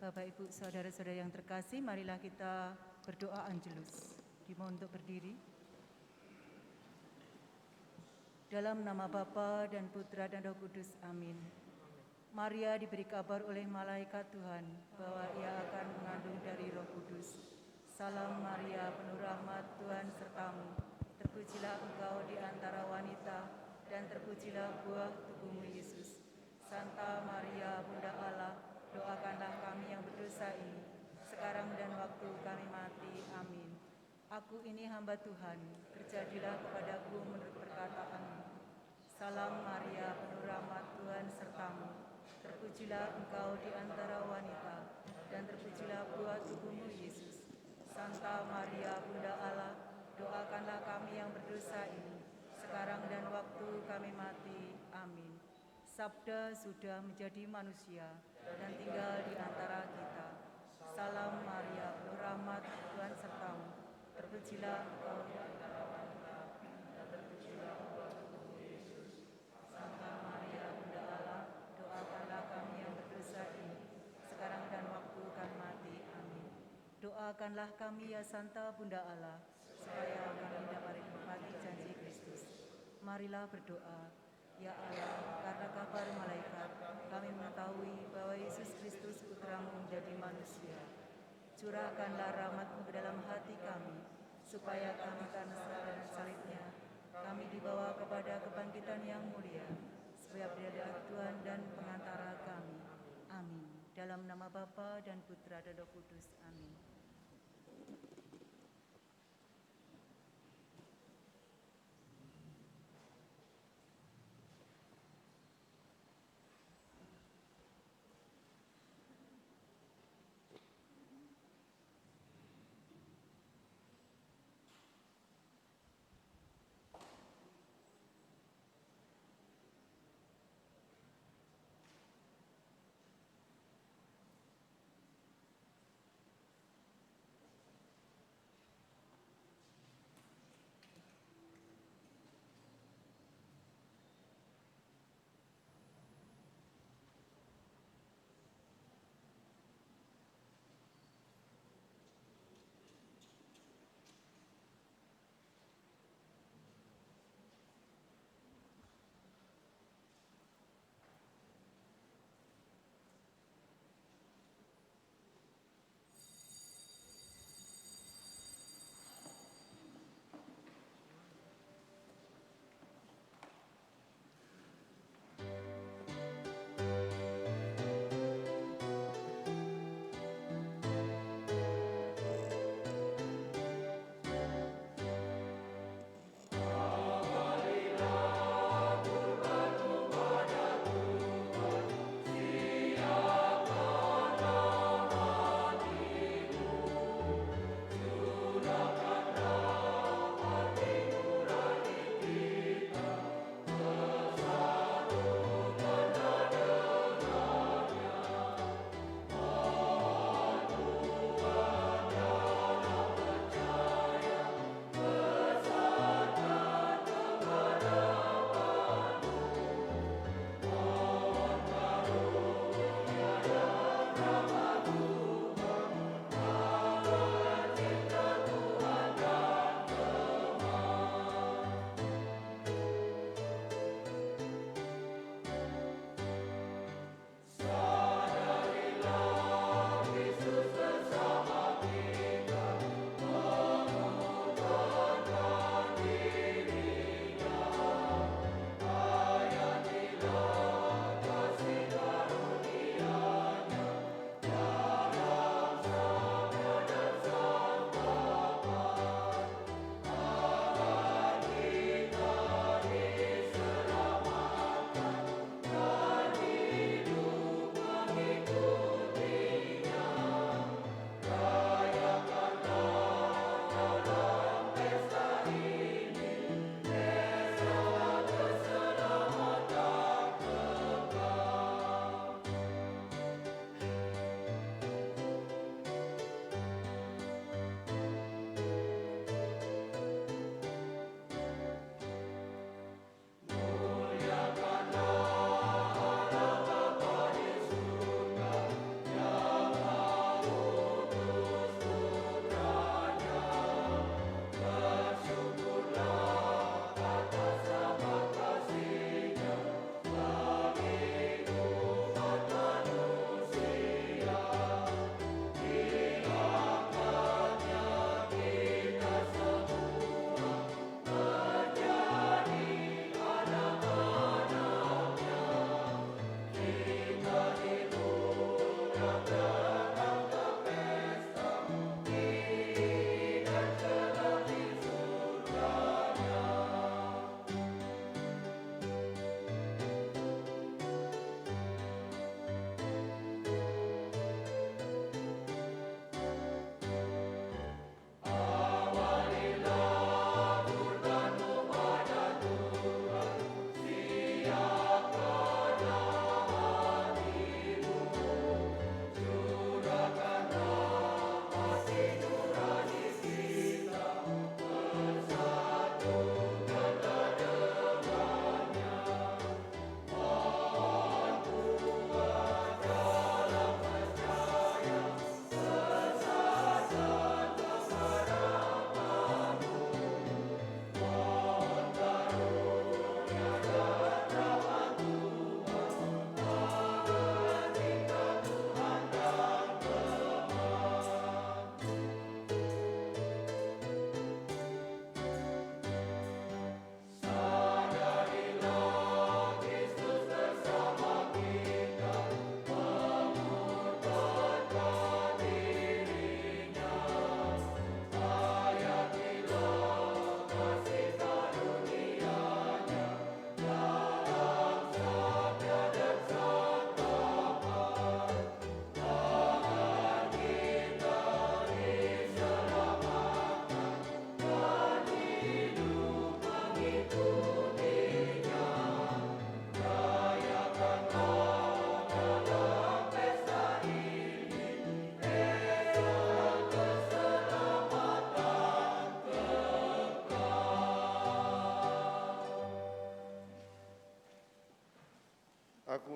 Bapak, Ibu, saudara-saudara yang terkasih, marilah kita berdoa Angelus. Dimohon untuk berdiri. Dalam nama Bapa dan Putra dan Roh Kudus, amin. Maria diberi kabar oleh malaikat Tuhan bahwa ia akan mengandung dari Roh Kudus. Salam Maria, penuh rahmat, Tuhan sertamu. Terpujilah engkau di antara wanita, dan terpujilah buah tubuhmu Yesus. Santa Maria, Bunda Allah, doakanlah kami yang berdosa ini, sekarang dan waktu kami mati. Amin. Aku ini hamba Tuhan, terjadilah kepadaku menurut perkataanmu. Salam Maria, penuh rahmat, Tuhan sertamu. Terpujilah engkau di antara wanita, dan terpujilah buah tubuhmu Yesus. Santa Maria, Bunda Allah, doakanlah kami yang berdosa ini, sekarang dan waktu kami mati. Amin. Sabda sudah menjadi manusia dan tinggal di antara kita. Salam Maria, penuh rahmat, Tuhan sertamu. Terpujilah engkau di antara wanita, dan terpujilah buah tubuhmu Yesus. Santa Maria, Bunda Allah, doakanlah kami yang berdosa ini, sekarang dan waktu kami mati. Amin. Doakanlah kami ya Santa Bunda Allah, supaya kami dapat menikmati janji Kristus. Marilah berdoa. Ya Allah, karena kabar malaikat, kami mengetahui bahwa Yesus Kristus Putramu menjadi manusia. Curahkanlah rahmat-Mu ke dalam hati kami, supaya kami karena serah salibnya, kami dibawa kepada kebangkitan yang mulia, sebab Dia adalah Tuhan dan pengantara kami. Amin. Dalam nama Bapa dan Putra dan Roh Kudus. Amin.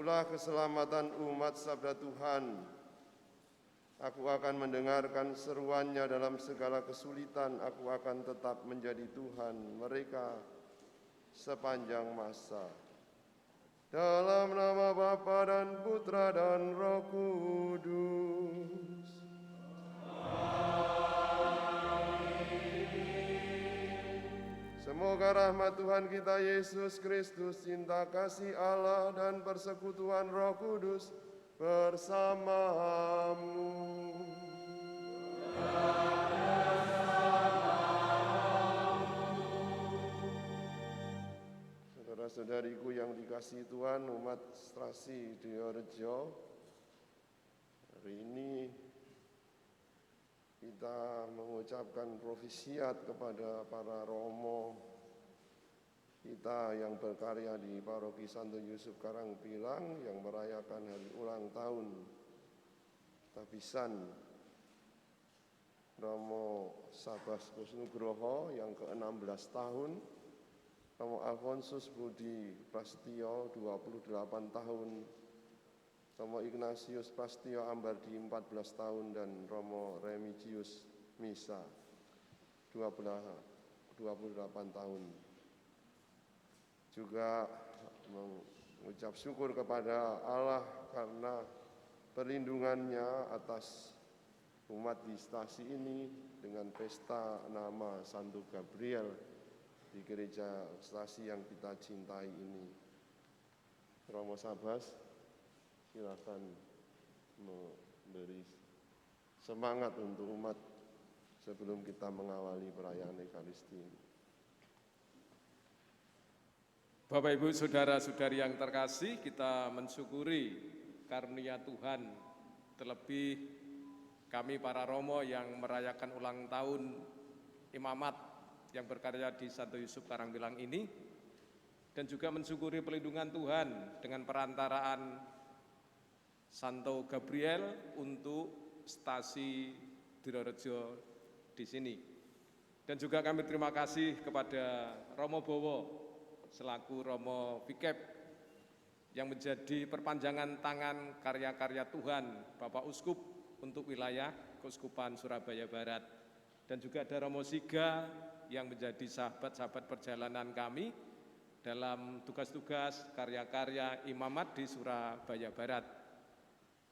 hiduplah keselamatan umat sabda Tuhan. Aku akan mendengarkan seruannya dalam segala kesulitan. Aku akan tetap menjadi Tuhan mereka sepanjang masa. Dalam nama Bapa dan Putra dan Roh Kudus. Semoga rahmat Tuhan kita Yesus Kristus, cinta kasih Allah dan persekutuan Roh Kudus bersamamu. Saudara-saudariku yang dikasihi Tuhan, umat Strasi Diorejo, hari ini kita mengucapkan profisiat kepada para romo kita yang berkarya di Paroki Santo Yusuf Karangpilang yang merayakan hari ulang tahun tabisan Romo Sabas Kusnugroho yang ke-16 tahun, Romo Alfonsus Budi Prastio 28 tahun, Romo Ignatius Prastio Ambardi 14 tahun, dan Romo Remigius Misa 28 tahun. Juga mengucap syukur kepada Allah karena perlindungannya atas umat di stasi ini dengan pesta nama Santo Gabriel di gereja stasi yang kita cintai ini. Romo Sabas, silakan memberi semangat untuk umat sebelum kita mengawali perayaan Ekaristi. Bapak Ibu saudara-saudari yang terkasih, kita mensyukuri karunia Tuhan, terlebih kami para romo yang merayakan ulang tahun imamat yang berkarya di Santo Yusuf Karangpilang ini, dan juga mensyukuri perlindungan Tuhan dengan perantaraan Santo Gabriel untuk stasi Diorejo di sini. Dan juga kami terima kasih kepada Romo Bowo selaku Romo Vikep yang menjadi perpanjangan tangan karya-karya Tuhan Bapak Uskup untuk wilayah Keuskupan Surabaya Barat. Dan juga ada Romo Siga yang menjadi sahabat-sahabat perjalanan kami dalam tugas-tugas karya-karya imamat di Surabaya Barat.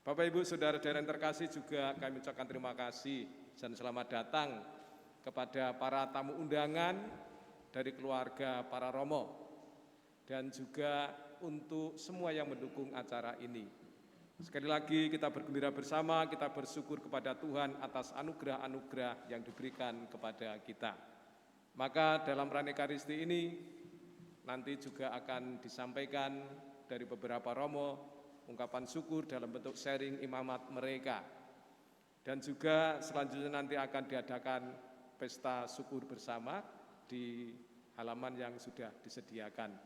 Bapak Ibu saudara-saudara yang terkasih, juga kami ucapkan terima kasih dan selamat datang kepada para tamu undangan dari keluarga para romo, dan juga untuk semua yang mendukung acara ini. Sekali lagi kita bergembira bersama, kita bersyukur kepada Tuhan atas anugerah-anugerah yang diberikan kepada kita. Maka dalam perayaan Ekaristi ini nanti juga akan disampaikan dari beberapa romo ungkapan syukur dalam bentuk sharing imamat mereka. Dan juga selanjutnya nanti akan diadakan pesta syukur bersama di halaman yang sudah disediakan.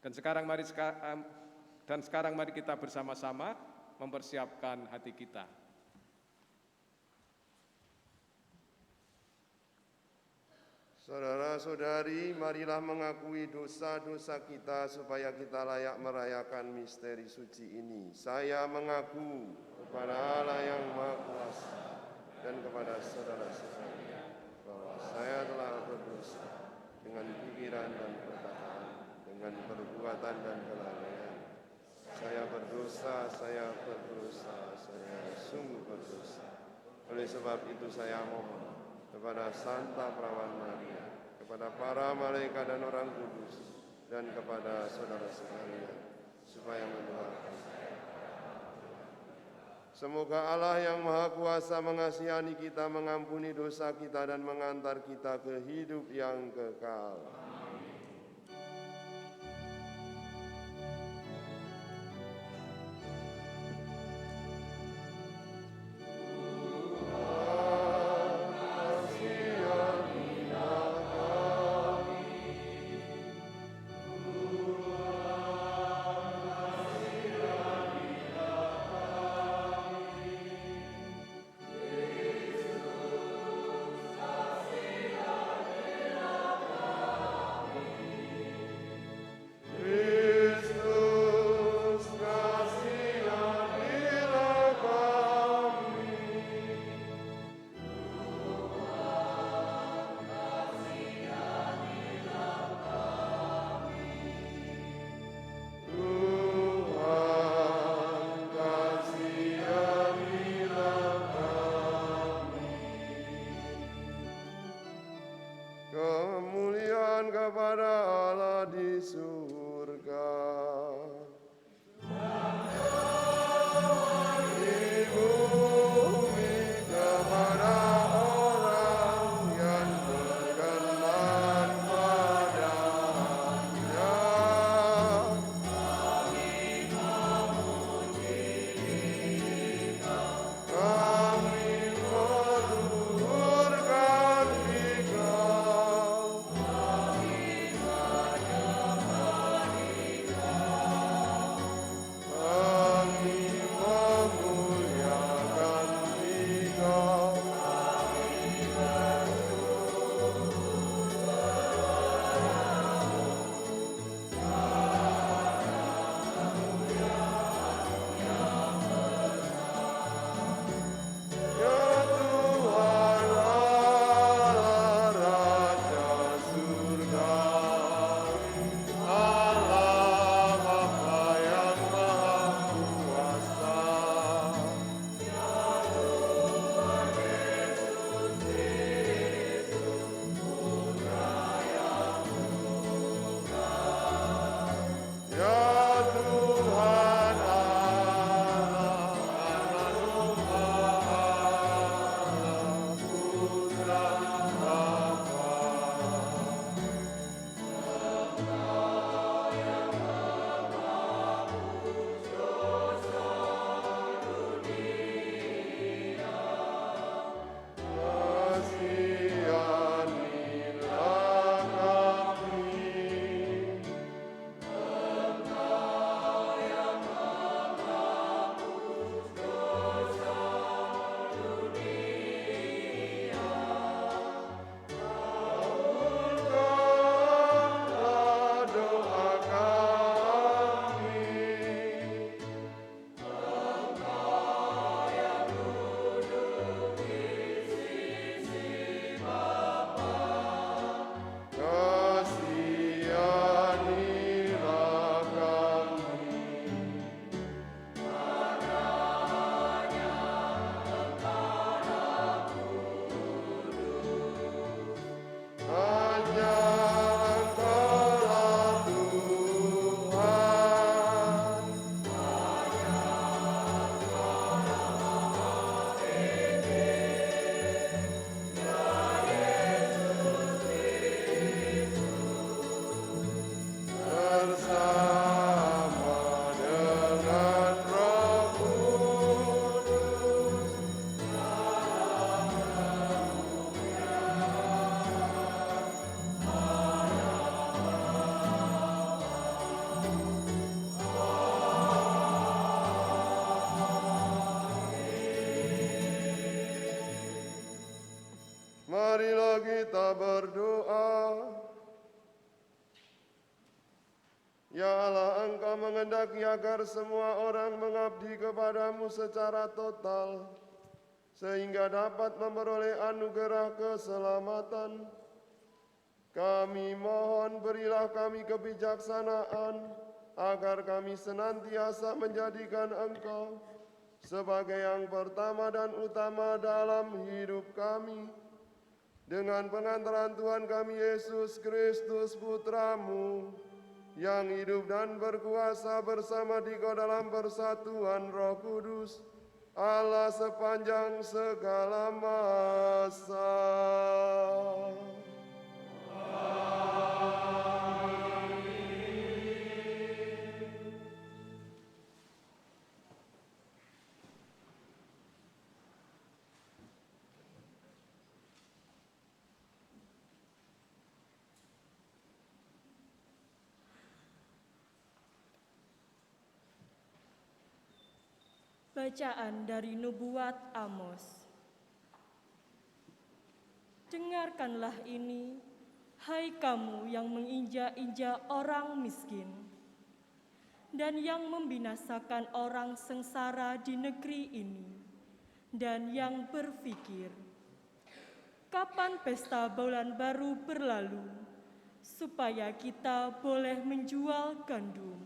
Dan sekarang mari kita bersama-sama mempersiapkan hati kita. Saudara-saudari, marilah mengakui dosa-dosa kita supaya kita layak merayakan misteri suci ini. Saya mengaku kepada Allah yang Maha Kuasa dan kepada saudara-saudara bahwa saya telah berdosa dengan pikiran dan perkataan, dengan perbuatan dan kelalaian. Saya berdosa, saya sungguh berdosa. Oleh sebab itu saya mohon kepada Santa Perawan Maria, kepada para malaikat dan orang kudus, dan kepada saudara sekalian, supaya mendoakan saya. Semoga Allah yang Maha Kuasa mengasihani kita, mengampuni dosa kita, dan mengantar kita ke hidup yang kekal. Allah menghendaki agar semua orang mengabdi kepadamu secara total, sehingga dapat memperoleh anugerah keselamatan. Kami mohon berilah kami kebijaksanaan, agar kami senantiasa menjadikan Engkau sebagai yang pertama dan utama dalam hidup kami. Dengan pengantaran Tuhan kami Yesus Kristus Putra-Mu, yang hidup dan berkuasa bersama Dikau dalam persatuan Roh Kudus, Allah sepanjang segala masa. Bacaan dari Nubuat Amos. Dengarkanlah ini, hai kamu yang menginjak-injak orang miskin dan yang membinasakan orang sengsara di negeri ini, dan yang berpikir, kapan pesta bulan baru berlalu, supaya kita boleh menjual gandum?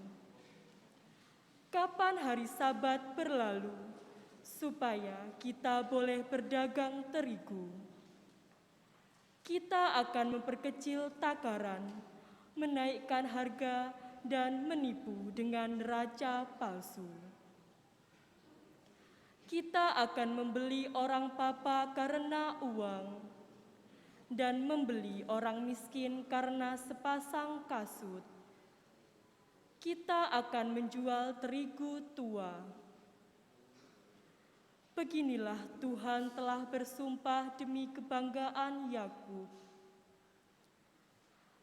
Kapan hari Sabat berlalu, supaya kita boleh berdagang terigu? Kita akan memperkecil takaran, menaikkan harga, dan menipu dengan neraca palsu. Kita akan membeli orang papa karena uang, dan membeli orang miskin karena sepasang kasut. Kita akan menjual terigu tua. Beginilah Tuhan telah bersumpah demi kebanggaan Yakub.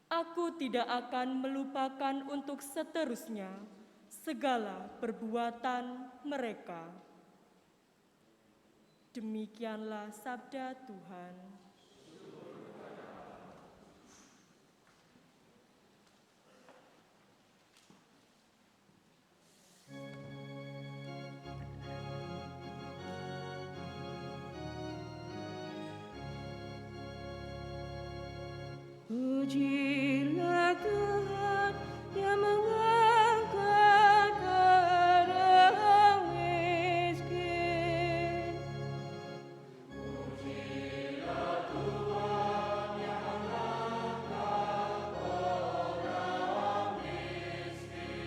Aku tidak akan melupakan untuk seterusnya segala perbuatan mereka. Demikianlah sabda Tuhan. Pujilah Tuhan yang mengangkat orang miskin. Pujilah Tuhan yang mengangkat orang miskin.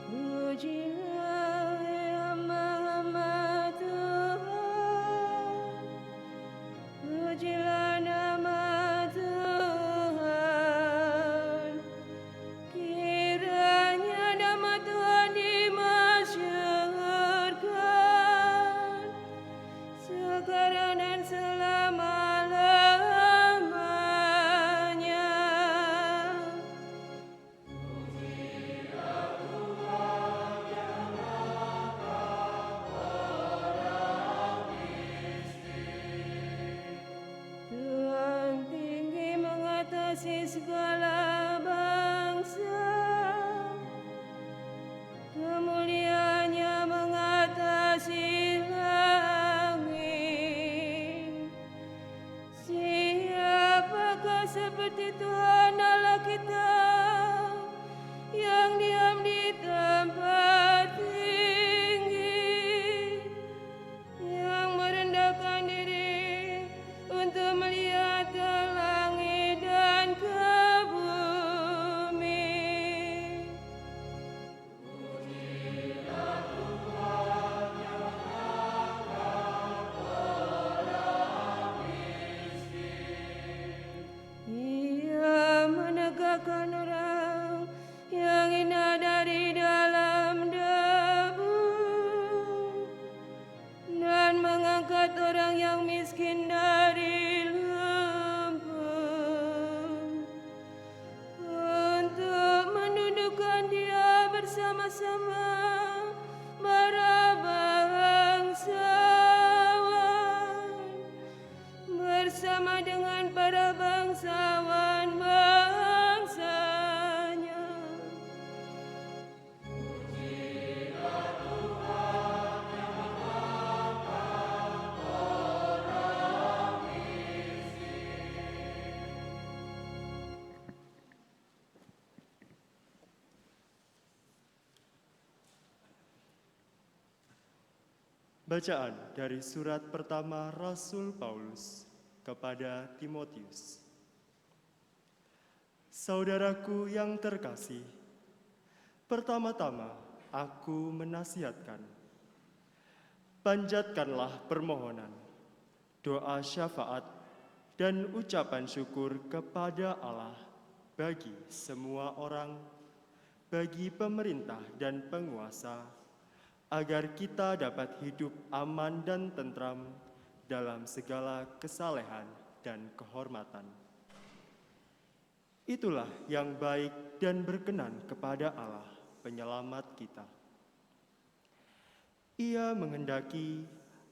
Pujilah yang Maha Tuhan. Pujilah nama Tuhan, kiranya nama Tuhan dimasyhurkan sekarang dan selama-lamanya. Pujilah Tuhan yang mengangkat orang miskin. Tuhan tinggi mengatasi segala bangsa, kemuliaannya mengatasi langit. Siapakah seperti Tuhan Allah kita, yang diam di tempat tinggi, yang merendahkan diri untuk melihat ke langit dan ke bumi. Pujilah Tuhan yang mengangkat orang miskin. Ia menegakkan orang yang hina dari dalam debu, dan mengangkat orang yang miskin dari lumpur, untuk mendudukkan dia bersama-sama para bangsawan, bersama dengan para bangsawan bangsanya. Bacaan dari surat pertama Rasul Paulus kepada Timotius. Saudaraku yang terkasih, pertama-tama aku menasihatkan, panjatkanlah permohonan, doa syafaat, dan ucapan syukur kepada Allah bagi semua orang, bagi pemerintah dan penguasa, agar kita dapat hidup aman dan tentram dalam segala kesalehan dan kehormatan. Itulah yang baik dan berkenan kepada Allah, penyelamat kita. Ia menghendaki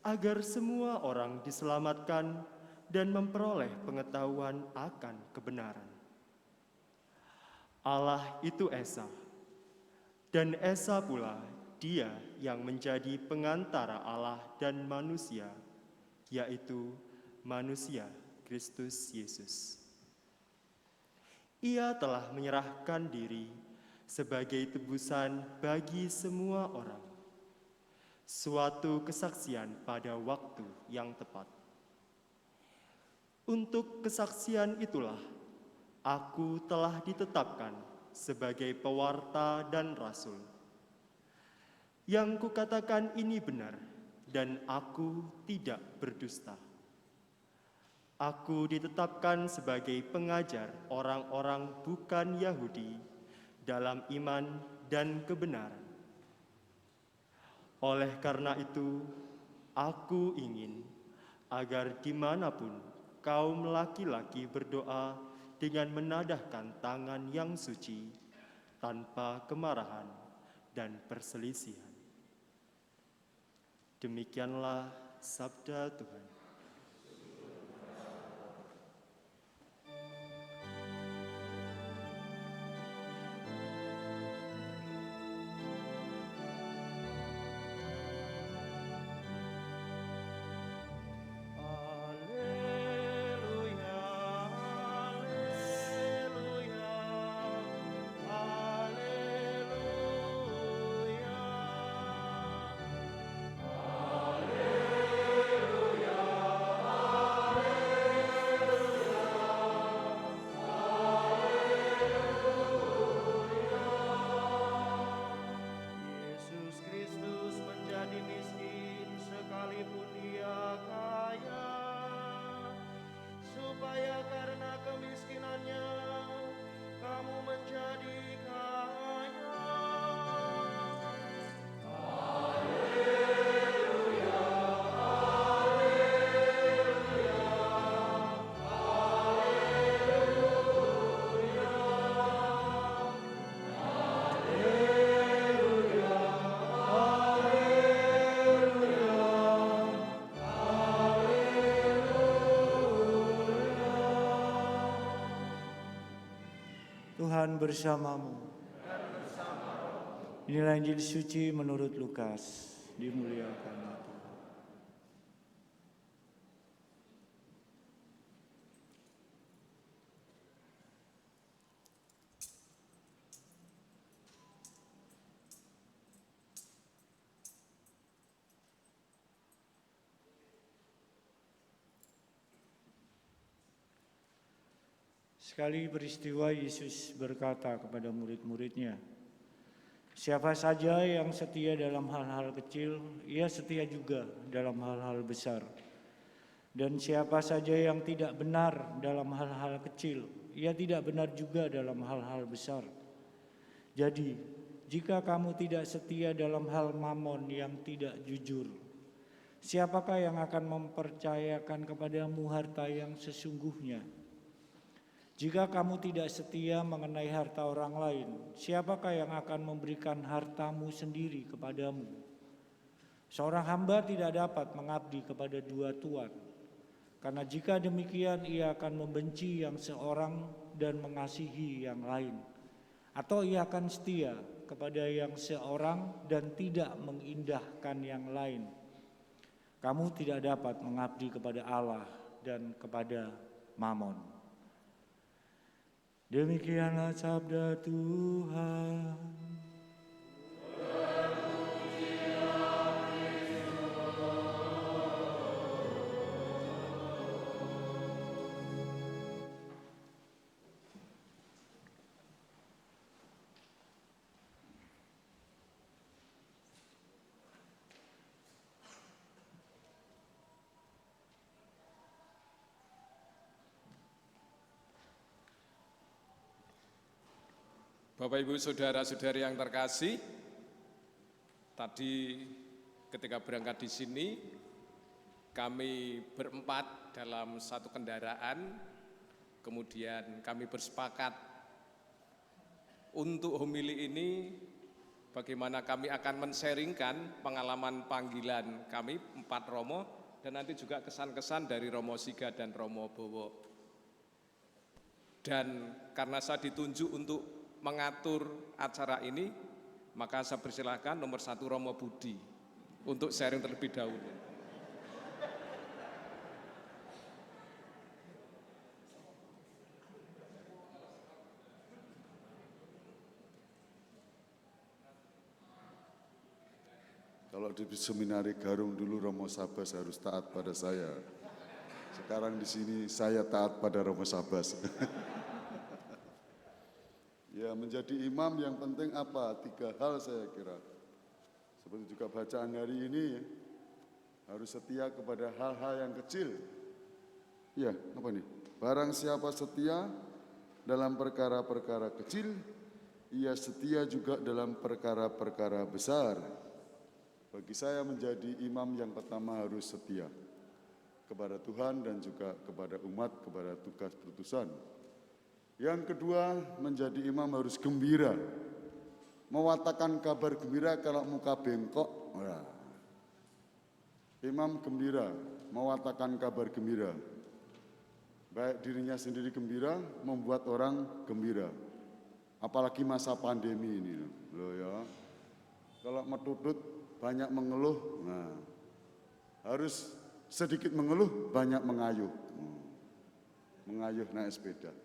agar semua orang diselamatkan dan memperoleh pengetahuan akan kebenaran. Allah itu Esa, dan Esa pula Dia yang menjadi pengantara Allah dan manusia, yaitu manusia Kristus Yesus. Ia telah menyerahkan diri sebagai tebusan bagi semua orang, suatu kesaksian pada waktu yang tepat. Untuk kesaksian itulah aku telah ditetapkan sebagai pewarta dan rasul. Yang kukatakan ini benar, dan aku tidak berdusta. Aku ditetapkan sebagai pengajar orang-orang bukan Yahudi dalam iman dan kebenaran. Oleh karena itu, aku ingin agar dimanapun kaum laki-laki berdoa dengan menadahkan tangan yang suci, tanpa kemarahan dan perselisihan. Demikianlah sabda Tuhan. Tuhan bersamamu. Inilah Injil suci menurut Lukas. Dimuliakan Tuhan. Sekali peristiwa Yesus berkata kepada murid-muridnya, "Siapa saja yang setia dalam hal-hal kecil, ia setia juga dalam hal-hal besar. Dan siapa saja yang tidak benar dalam hal-hal kecil, ia tidak benar juga dalam hal-hal besar. Jadi, jika kamu tidak setia dalam hal mamon yang tidak jujur, siapakah yang akan mempercayakan kepadamu harta yang sesungguhnya? Jika kamu tidak setia mengenai harta orang lain, siapakah yang akan memberikan hartamu sendiri kepadamu? Seorang hamba tidak dapat mengabdi kepada dua tuan, karena jika demikian ia akan membenci yang seorang dan mengasihi yang lain, atau ia akan setia kepada yang seorang dan tidak mengindahkan yang lain. Kamu tidak dapat mengabdi kepada Allah dan kepada Mamon." Demikianlah sabda Tuhan. Bapak Ibu saudara-saudari yang terkasih, tadi ketika berangkat di sini kami berempat dalam satu kendaraan, kemudian kami bersepakat untuk homili ini bagaimana kami akan men-sharingkan pengalaman panggilan kami 4 Romo dan nanti juga kesan-kesan dari Romo Siga dan Romo Bowo. Dan karena saya ditunjuk untuk mengatur acara ini, maka saya persilahkan nomor 1 Romo Budi untuk sharing terlebih dahulu. Kalau di seminari Garung dulu Romo Sabas harus taat pada saya. Sekarang di sini saya taat pada Romo Sabas. Ya, menjadi imam yang penting apa? 3 hal saya kira. Seperti juga bacaan hari ini, harus setia kepada hal-hal yang kecil. Ya, apa nih? Barang siapa setia dalam perkara-perkara kecil, ia setia juga dalam perkara-perkara besar. Bagi saya menjadi imam yang pertama harus setia kepada Tuhan dan juga kepada umat, kepada tugas berutusan. Yang kedua, menjadi imam harus gembira. Mewatakan kabar gembira kalau muka bengkok. Nah. Imam gembira, mewatakan kabar gembira. Baik dirinya sendiri gembira, membuat orang gembira. Apalagi masa pandemi ini. Loh ya. Kalau metutut banyak mengeluh, nah, harus sedikit mengeluh, banyak mengayuh. Mengayuh naik sepeda.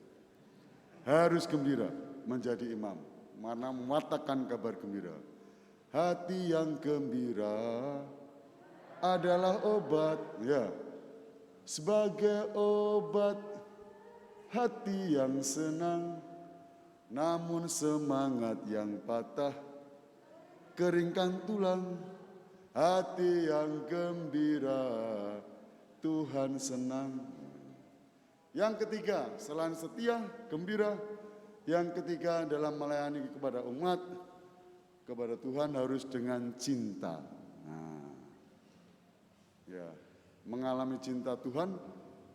Harus gembira menjadi imam, mana mewatakan kabar gembira. Hati yang gembira adalah obat, ya. Sebagai obat hati yang senang, namun semangat yang patah keringkan tulang. Hati yang gembira Tuhan senang. Yang ketiga, selain setia, gembira. Yang ketiga dalam melayani kepada umat, kepada Tuhan harus dengan cinta. Nah, ya, mengalami cinta Tuhan,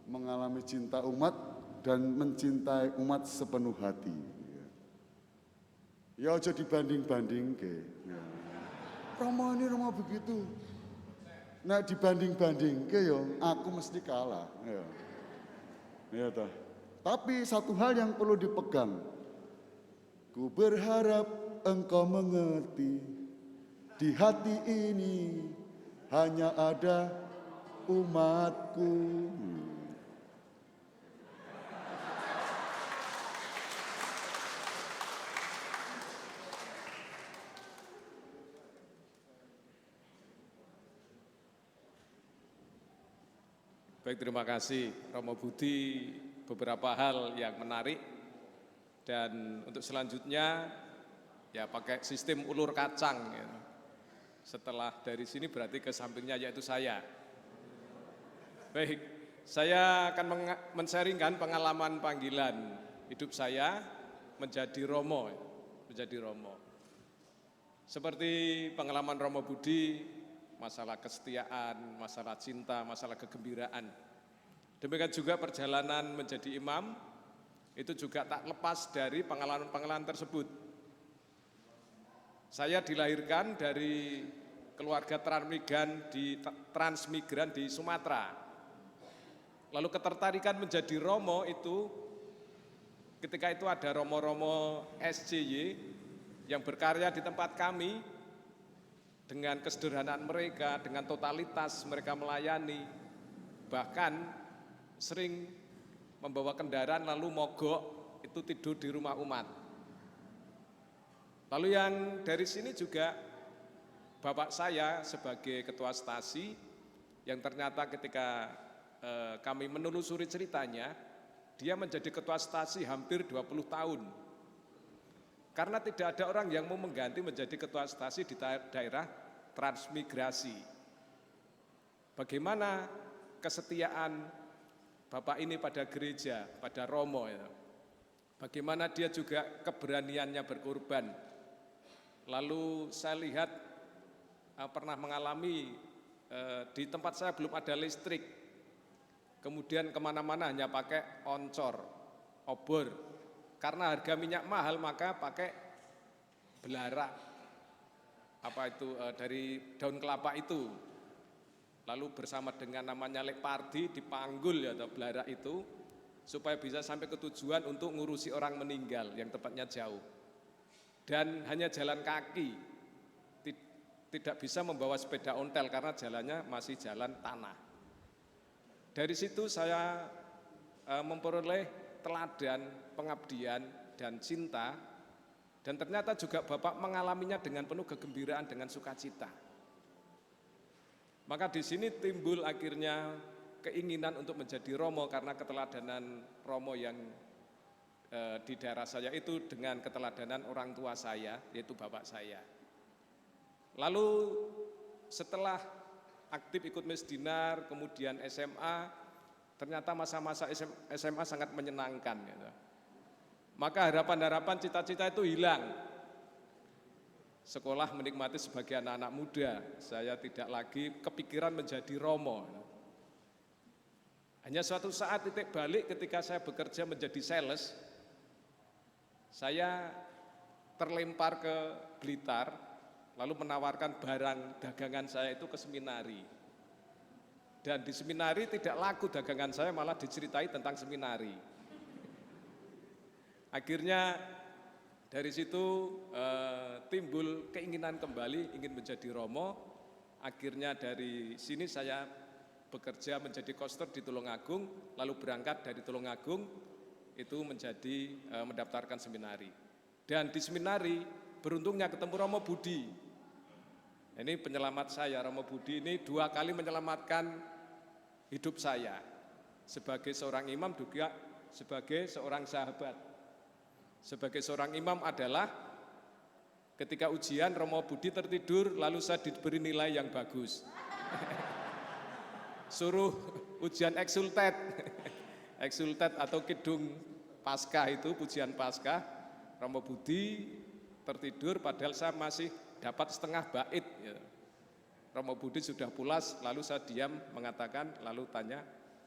mengalami cinta umat, dan mencintai umat sepenuh hati. Ya, jadi banding-banding ke. Ya. Romo ini Romo begitu. Nah, dibanding-banding ke yo, aku mesti kalah. Ya. Ya, toh. Tapi satu hal yang perlu dipegang. Ku berharap engkau mengerti, di hati ini hanya ada umatku. Baik, terima kasih Romo Budi, beberapa hal yang menarik. Dan untuk selanjutnya ya pakai sistem ulur kacang ya. Setelah dari sini berarti ke sampingnya yaitu saya. Baik, saya akan men-sharingkan pengalaman panggilan hidup saya menjadi Romo, menjadi Romo. Seperti pengalaman Romo Budi, masalah kesetiaan, masalah cinta, masalah kegembiraan. Demikian juga perjalanan menjadi imam, itu juga tak lepas dari pengalaman-pengalaman tersebut. Saya dilahirkan dari keluarga transmigran di Sumatera. Lalu ketertarikan menjadi Romo itu, ketika itu ada Romo-Romo SJY yang berkarya di tempat kami, dengan kesederhanaan mereka, dengan totalitas mereka melayani, bahkan sering membawa kendaraan lalu mogok itu tidur di rumah umat. Lalu yang dari sini juga bapak saya sebagai ketua stasi yang ternyata ketika kami menelusuri ceritanya, dia menjadi ketua stasi hampir 20 tahun. Karena tidak ada orang yang mau mengganti menjadi ketua stasi di daerah transmigrasi. Bagaimana kesetiaan Bapak ini pada gereja, pada Romo. Ya. bagaimana dia juga keberaniannya berkorban. Lalu saya lihat pernah mengalami di tempat saya belum ada listrik, kemudian kemana-mana hanya pakai oncor, obor. Karena harga minyak mahal maka pakai belara, dari daun kelapa itu. Lalu bersama dengan namanya lek pardi dipanggul atau belara itu supaya bisa sampai ke tujuan untuk ngurusi orang meninggal yang tempatnya jauh. Dan hanya jalan kaki, tidak bisa membawa sepeda ontel karena jalannya masih jalan tanah. Dari situ saya memperoleh teladan, pengabdian, dan cinta. Dan ternyata juga Bapak mengalaminya dengan penuh kegembiraan, dengan sukacita. Maka di sini timbul akhirnya keinginan untuk menjadi Romo karena keteladanan Romo yang di daerah saya itu dengan keteladanan orang tua saya, yaitu bapak saya. Lalu setelah aktif ikut Mesdinar, kemudian SMA, ternyata masa-masa SMA sangat menyenangkan. Gitu. Maka harapan-harapan cita-cita itu hilang. Sekolah menikmati sebagai anak-anak muda, saya tidak lagi kepikiran menjadi Romo. Hanya suatu saat titik balik ketika saya bekerja menjadi sales, saya terlempar ke Blitar, lalu menawarkan barang dagangan saya itu ke seminari. Dan di seminari tidak laku dagangan saya, malah diceritai tentang seminari. Akhirnya dari situ timbul keinginan kembali, ingin menjadi Romo. Akhirnya dari sini saya bekerja menjadi koster di Tulungagung, lalu berangkat dari Tulungagung itu menjadi mendaftarkan seminari. Dan di seminari beruntungnya ketemu Romo Budi. Ini penyelamat saya, Romo Budi ini 2 kali menyelamatkan hidup saya. Sebagai seorang imam juga sebagai seorang sahabat. Sebagai seorang imam adalah ketika ujian Romo Budi tertidur lalu saya diberi nilai yang bagus. Suruh ujian eksultet. Eksultet atau kidung Paskah itu, pujian Paskah, Romo Budi tertidur padahal saya masih dapat setengah bait. Romo Budi sudah pulas, lalu saya diam mengatakan, lalu tanya,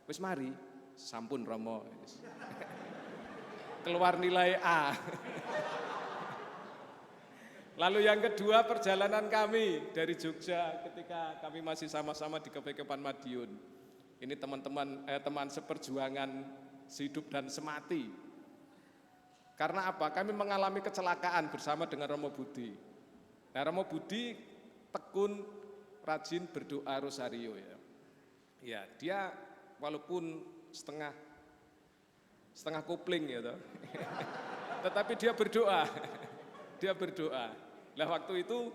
wis mari, sampun Romo. Keluar nilai A. Lalu yang kedua perjalanan kami dari Jogja ketika kami masih sama-sama di Kepekepan Madiun. Ini teman seperjuangan sehidup dan semati. Karena apa? Kami mengalami kecelakaan bersama dengan Romo Budi. Nah, Romo Budi tekun, rajin berdoa rosario ya. Ya, dia walaupun setengah kopling ya, tetapi dia berdoa. Dia berdoa. Nah, waktu itu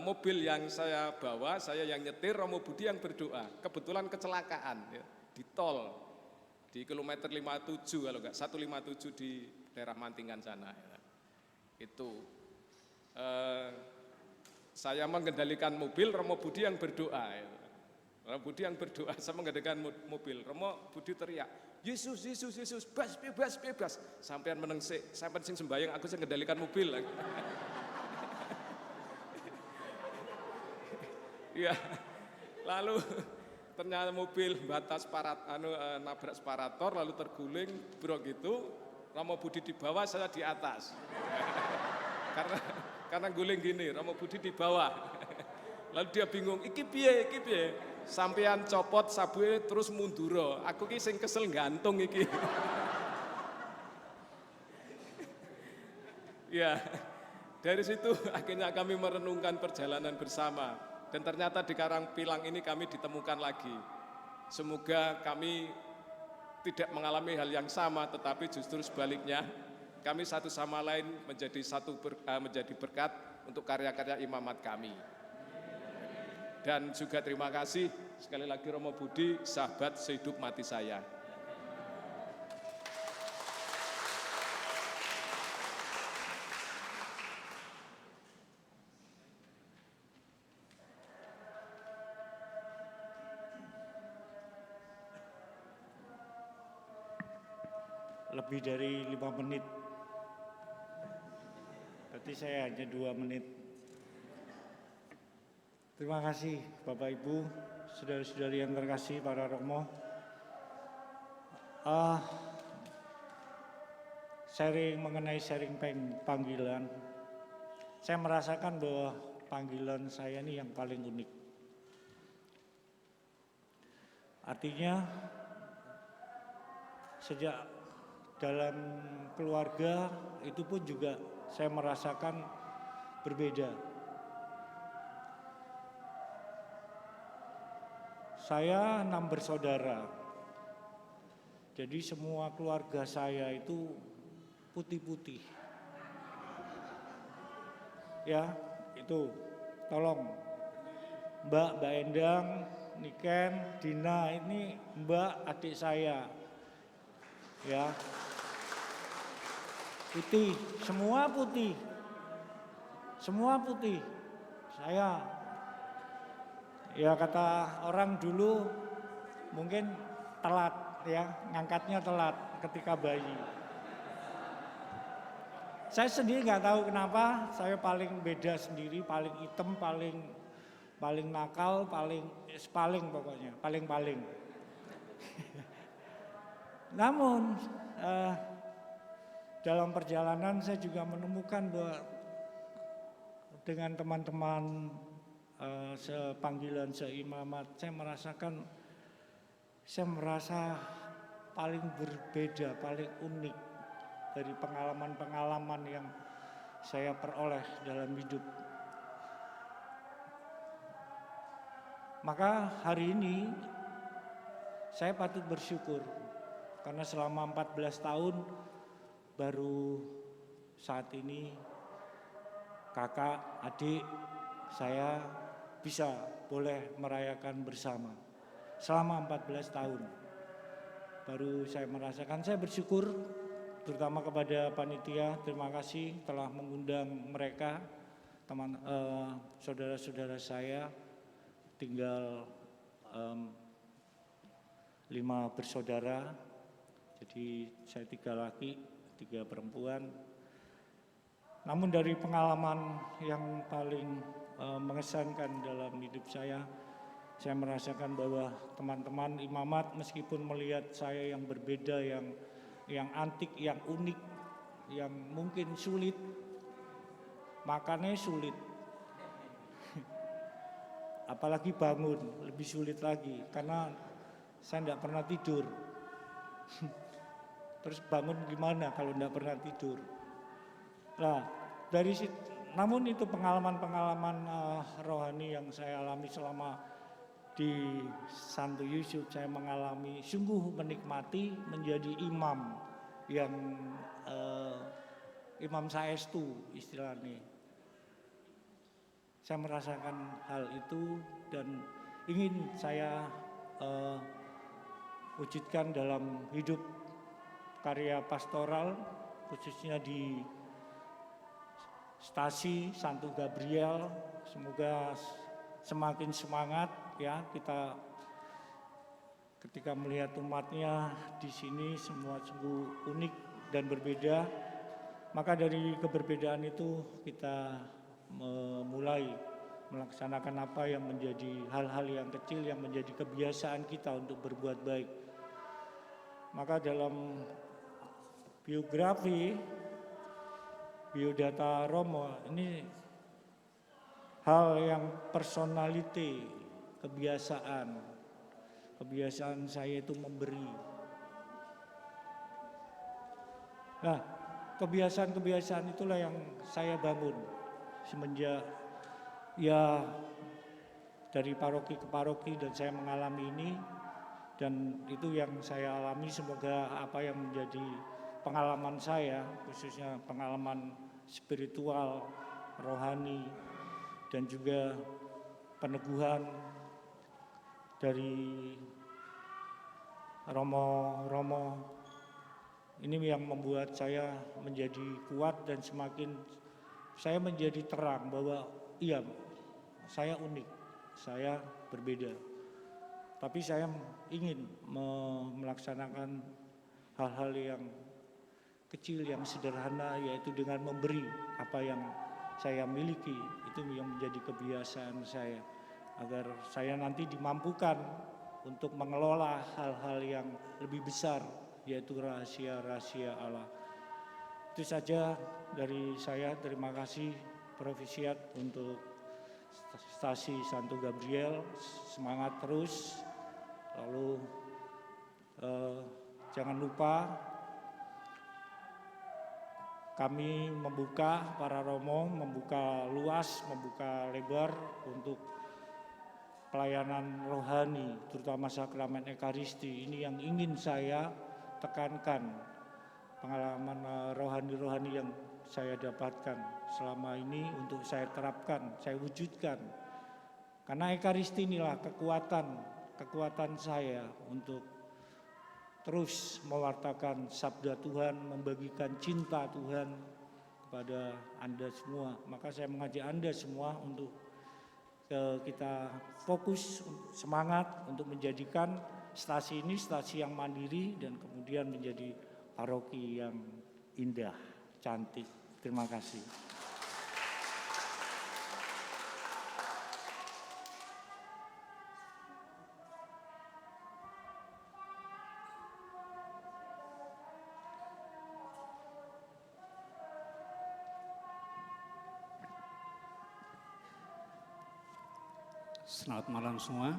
mobil yang saya bawa, saya yang nyetir, Romo Budi yang berdoa. Kebetulan kecelakaan ya, di tol di kilometer 57 kalau enggak 157 di daerah Mantingan sana. Ya. Itu saya mengendalikan mobil, Romo Budi yang berdoa. Ya. Romo Budi yang berdoa, saya mengendalikan mobil. Romo Budi teriak, Yesus, Yesus, Yesus, bebas, bebas, bebas. Sampean menengsik, sampean sing sembahyang, aku sing mengendalikan mobil. Ya, lalu ternyata mobil batas nabrak separator, lalu terguling, brok gitu. Romo Budi di bawah, saya di atas. karena guling gini, Romo Budi di bawah. Lalu dia bingung, iki piye, iki piye. Sampean copot sabune terus mundur. Aku ki sing kesel gantung iki. Ya, dari situ akhirnya kami merenungkan perjalanan bersama. Dan ternyata di Karangpilang ini kami ditemukan lagi. Semoga kami tidak mengalami hal yang sama, tetapi justru sebaliknya, kami satu sama lain menjadi berkat untuk karya-karya imamat kami. Dan juga terima kasih sekali lagi Romo Budi, sahabat sehidup mati saya. lebih dari 5 menit. Berarti saya hanya 2 menit. Terima kasih Bapak Ibu, saudara-saudari yang terkasih, para romo. Sharing mengenai panggilan, saya merasakan bahwa panggilan saya ini yang paling unik. Artinya sejak dalam keluarga itu pun juga saya merasakan berbeda. Saya 6 bersaudara, jadi semua keluarga saya itu putih-putih. Ya, itu tolong Mbak Endang, Niken, Dina, ini Mbak adik saya. Ya. Putih, semua putih. Semua putih. Saya, ya kata orang dulu mungkin telat ya, ngangkatnya telat ketika bayi. Saya sendiri nggak tahu kenapa saya paling beda sendiri, paling hitam, paling nakal, paling pokoknya, paling. Namun dalam perjalanan saya juga menemukan bahwa dengan teman-teman sepanggilan, seimamat, saya merasa paling berbeda, paling unik dari pengalaman-pengalaman yang saya peroleh dalam hidup. Maka hari ini saya patut bersyukur karena selama 14 tahun baru saat ini kakak, adik saya bisa boleh merayakan bersama. Selama 14 tahun baru saya merasakan, saya bersyukur terutama kepada panitia, terima kasih telah mengundang mereka, saudara-saudara saya, tinggal 5 bersaudara, jadi saya 3 laki, 3 perempuan. Namun dari pengalaman yang paling mengesankan dalam hidup saya merasakan bahwa teman-teman imamat meskipun melihat saya yang berbeda, yang antik, yang unik, yang mungkin sulit, makannya sulit, apalagi bangun lebih sulit lagi karena saya tidak pernah tidur. Terus bangun gimana kalau tidak pernah tidur? Nah, dari situ, namun itu pengalaman-pengalaman rohani yang saya alami selama di Santo Yusuf. Saya mengalami sungguh menikmati menjadi imam yang imam saestu istilahnya. Saya merasakan hal itu dan ingin saya wujudkan dalam hidup karya pastoral, khususnya di Stasi Santo Gabriel. Semoga semakin semangat ya kita ketika melihat umatnya di sini semua sungguh unik dan berbeda. Maka dari keberbedaan itu kita memulai melaksanakan apa yang menjadi hal-hal yang kecil yang menjadi kebiasaan kita untuk berbuat baik. Maka dalam biografi, biodata Romo ini hal yang personality, kebiasaan saya itu memberi. Nah, kebiasaan-kebiasaan itulah yang saya bangun semenjak ya dari paroki ke paroki dan saya mengalami ini, dan itu yang saya alami. Semoga apa yang menjadi pengalaman saya, khususnya pengalaman spiritual, rohani, dan juga peneguhan dari romo-romo ini yang membuat saya menjadi kuat dan semakin saya menjadi terang bahwa iya, saya unik, saya berbeda. Tapi saya ingin melaksanakan hal-hal yang kecil yang sederhana, yaitu dengan memberi apa yang saya miliki. Itu yang menjadi kebiasaan saya, agar saya nanti dimampukan untuk mengelola hal-hal yang lebih besar, yaitu rahasia-rahasia Allah. Itu saja dari saya. Terima kasih Provisiat untuk Stasi Santo Gabriel, semangat terus. Lalu jangan lupa kami membuka, para romo membuka luas, membuka lebar untuk pelayanan rohani, terutama sakramen Ekaristi. Ini yang ingin saya tekankan, pengalaman rohani-rohani yang saya dapatkan selama ini untuk saya terapkan, saya wujudkan. Karena Ekaristi inilah kekuatan saya untuk terus mewartakan sabda Tuhan, membagikan cinta Tuhan kepada Anda semua. Maka saya mengajak Anda semua untuk kita fokus, semangat untuk menjadikan stasi ini stasi yang mandiri dan kemudian menjadi paroki yang indah, cantik. Terima kasih. Selamat malam semua.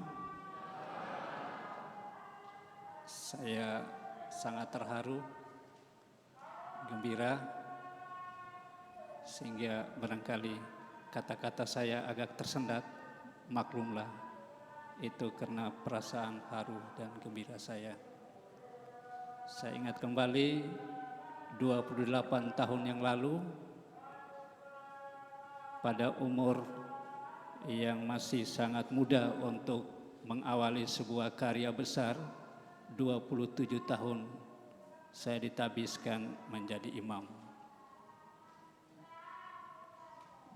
Saya sangat terharu, gembira, sehingga barangkali kata-kata saya agak tersendat, maklumlah, itu karena perasaan haru dan gembira saya. Saya ingat kembali 28 tahun yang lalu, pada umur yang masih sangat muda untuk mengawali sebuah karya besar, 27 tahun saya ditabiskan menjadi imam.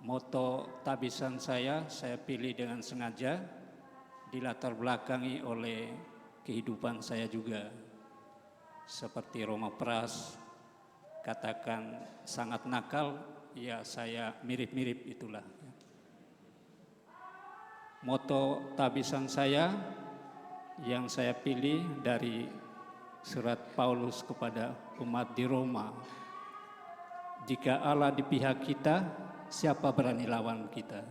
Moto tabisan saya pilih dengan sengaja, dilatar belakangi oleh kehidupan saya juga. Seperti Roma Pras, katakan sangat nakal, ya saya mirip-mirip itulah. Moto tabisan saya yang saya pilih dari surat Paulus kepada umat di Roma. Jika Allah di pihak kita, siapa berani lawan kita?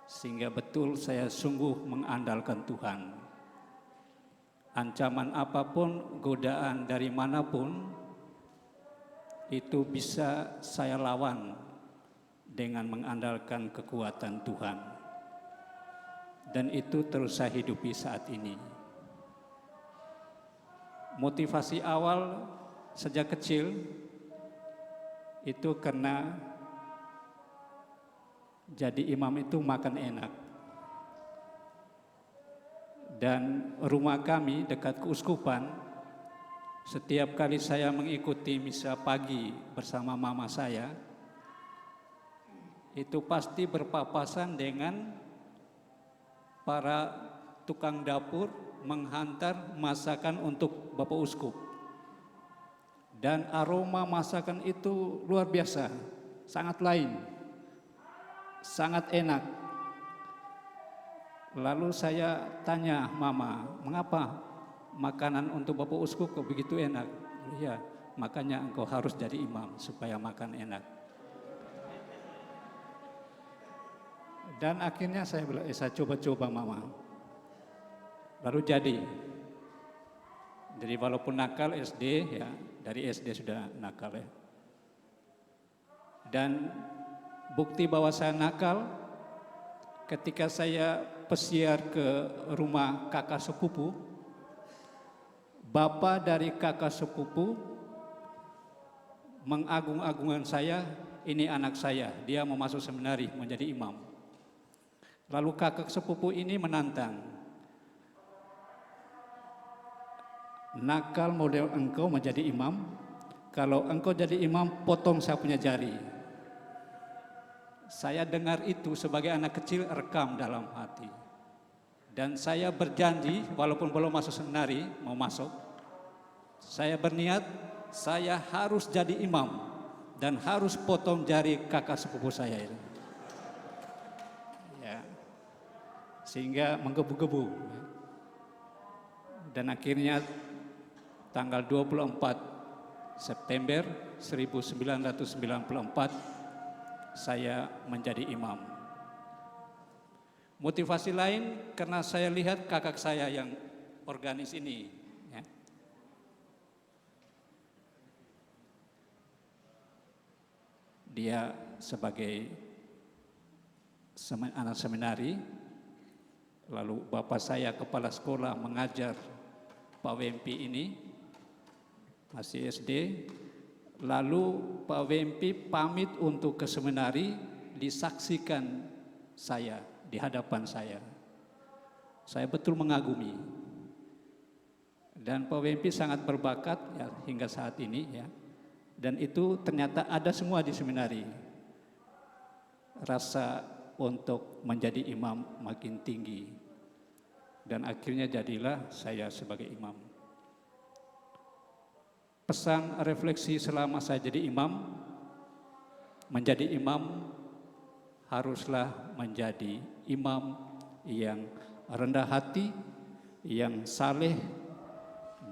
Sehingga betul saya sungguh mengandalkan Tuhan. Ancaman apapun, godaan dari manapun, itu bisa saya lawan dengan mengandalkan kekuatan Tuhan. Dan itu terus saya hidupi saat ini. Motivasi awal sejak kecil itu karena jadi imam itu makan enak. Dan rumah kami dekat keuskupan, setiap kali saya mengikuti misa pagi bersama mama saya, itu pasti berpapasan dengan para tukang dapur menghantar masakan untuk Bapak Uskup. Dan aroma masakan itu luar biasa, sangat lain, sangat enak. Lalu saya tanya mama, mengapa makanan untuk Bapak Uskup kok begitu enak? Iya, makanya engkau harus jadi imam supaya makan enak. Dan akhirnya saya bilang, saya coba-coba mama. Lalu jadi walaupun nakal SD, ya dari SD sudah nakal ya. Dan bukti bahwa saya nakal, ketika saya pesiar ke rumah kakak sepupu, bapak dari kakak sepupu mengagung-agungkan saya, ini anak saya, dia mau masuk seminari, mau jadi imam. Lalu kakak sepupu ini menantang, nakal model engkau menjadi imam, kalau engkau jadi imam potong saya punya jari. Saya dengar itu sebagai anak kecil rekam dalam hati. Dan saya berjanji walaupun belum masuk seminari, mau masuk, saya berniat saya harus jadi imam dan harus potong jari kakak sepupu saya itu. Ya. Sehingga menggebu-gebu. Dan akhirnya tanggal 24 September 1994 saya menjadi imam. Motivasi lain karena saya lihat kakak saya yang organis ini, ya. Dia sebagai anak seminari, lalu bapak saya kepala sekolah mengajar Pak Wempi ini, masih SD, lalu Pak Wempi pamit untuk ke seminari, disaksikan saya di hadapan saya. Saya betul mengagumi. Dan Pak Wempi sangat berbakat ya, hingga saat ini ya. Dan itu ternyata ada semua di seminari. Rasa untuk menjadi imam makin tinggi. Dan akhirnya jadilah saya sebagai imam. Pesan refleksi selama saya jadi imam, menjadi imam haruslah menjadi imam yang rendah hati, yang saleh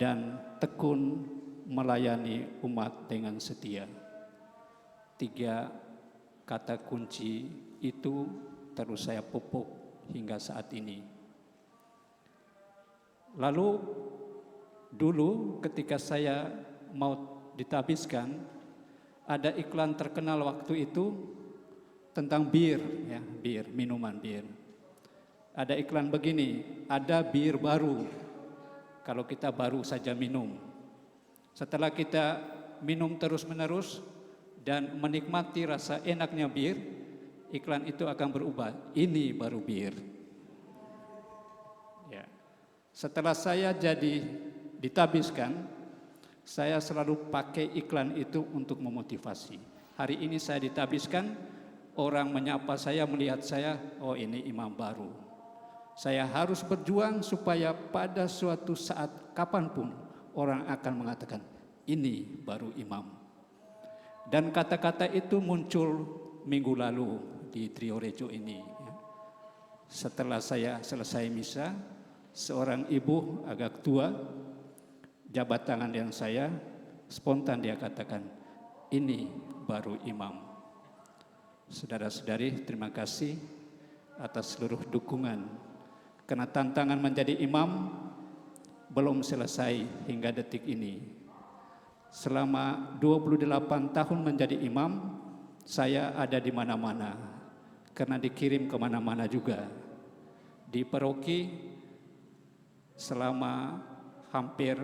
dan tekun melayani umat dengan setia. 3 kata kunci itu terus saya pupuk hingga saat ini. Lalu dulu ketika saya mau ditabiskan, ada iklan terkenal waktu itu tentang bir, ya, bir, minuman bir. Ada iklan begini, ada bir baru kalau kita baru saja minum. Setelah kita minum terus-menerus dan menikmati rasa enaknya bir, iklan itu akan berubah. Ini baru bir. Ya. Setelah saya jadi ditabiskan, saya selalu pakai iklan itu untuk memotivasi. Hari ini saya ditabiskan, orang menyapa saya, melihat saya, oh ini imam baru. Saya harus berjuang supaya pada suatu saat kapanpun orang akan mengatakan, ini baru imam. Dan kata-kata itu muncul minggu lalu di Triorejo ini. Setelah saya selesai misa, seorang ibu agak tua, jabat tangan dengan saya, spontan dia katakan, ini baru imam. Saudara-saudari, terima kasih atas seluruh dukungan. Karena tantangan menjadi imam belum selesai hingga detik ini. Selama 28 tahun menjadi imam, saya ada di mana-mana. Karena dikirim kemana-mana juga. Di paroki selama hampir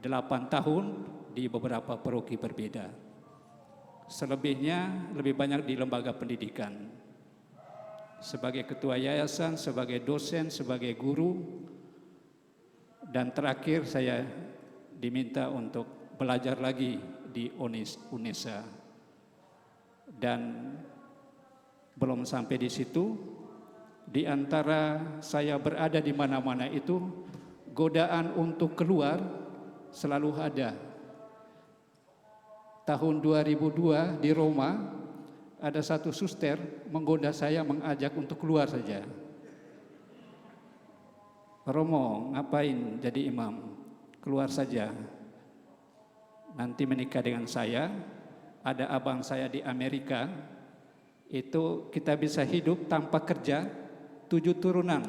8 tahun di beberapa paroki berbeda. Selebihnya lebih banyak di lembaga pendidikan. Sebagai ketua yayasan, sebagai dosen, sebagai guru. Dan terakhir saya diminta untuk belajar lagi di UNESA. Dan belum sampai di situ, di antara saya berada di mana-mana itu, godaan untuk keluar selalu ada. Tahun 2002 di Roma, ada satu suster menggoda saya, mengajak untuk keluar saja. Romo, ngapain jadi imam? Keluar saja. Nanti menikah dengan saya, ada abang saya di Amerika, itu kita bisa hidup tanpa kerja 7 turunan.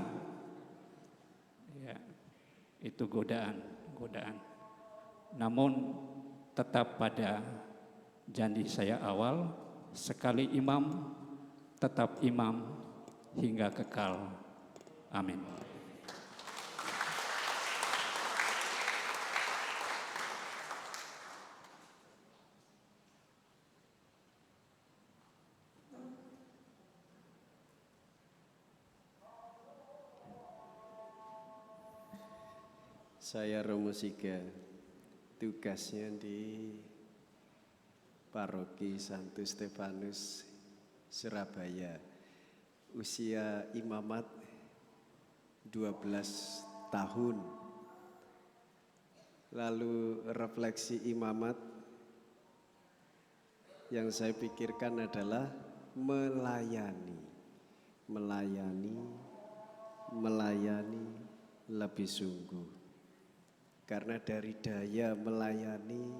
Ya, itu godaan. Namun tetap pada janji saya awal, sekali imam, tetap imam hingga kekal. Amin. Saya Romo Siga, tugasnya di Paroki Santo Stefanus, Surabaya. Usia imamat 12 tahun. Lalu refleksi imamat yang saya pikirkan adalah melayani, melayani, melayani lebih sungguh. Karena dari daya melayani,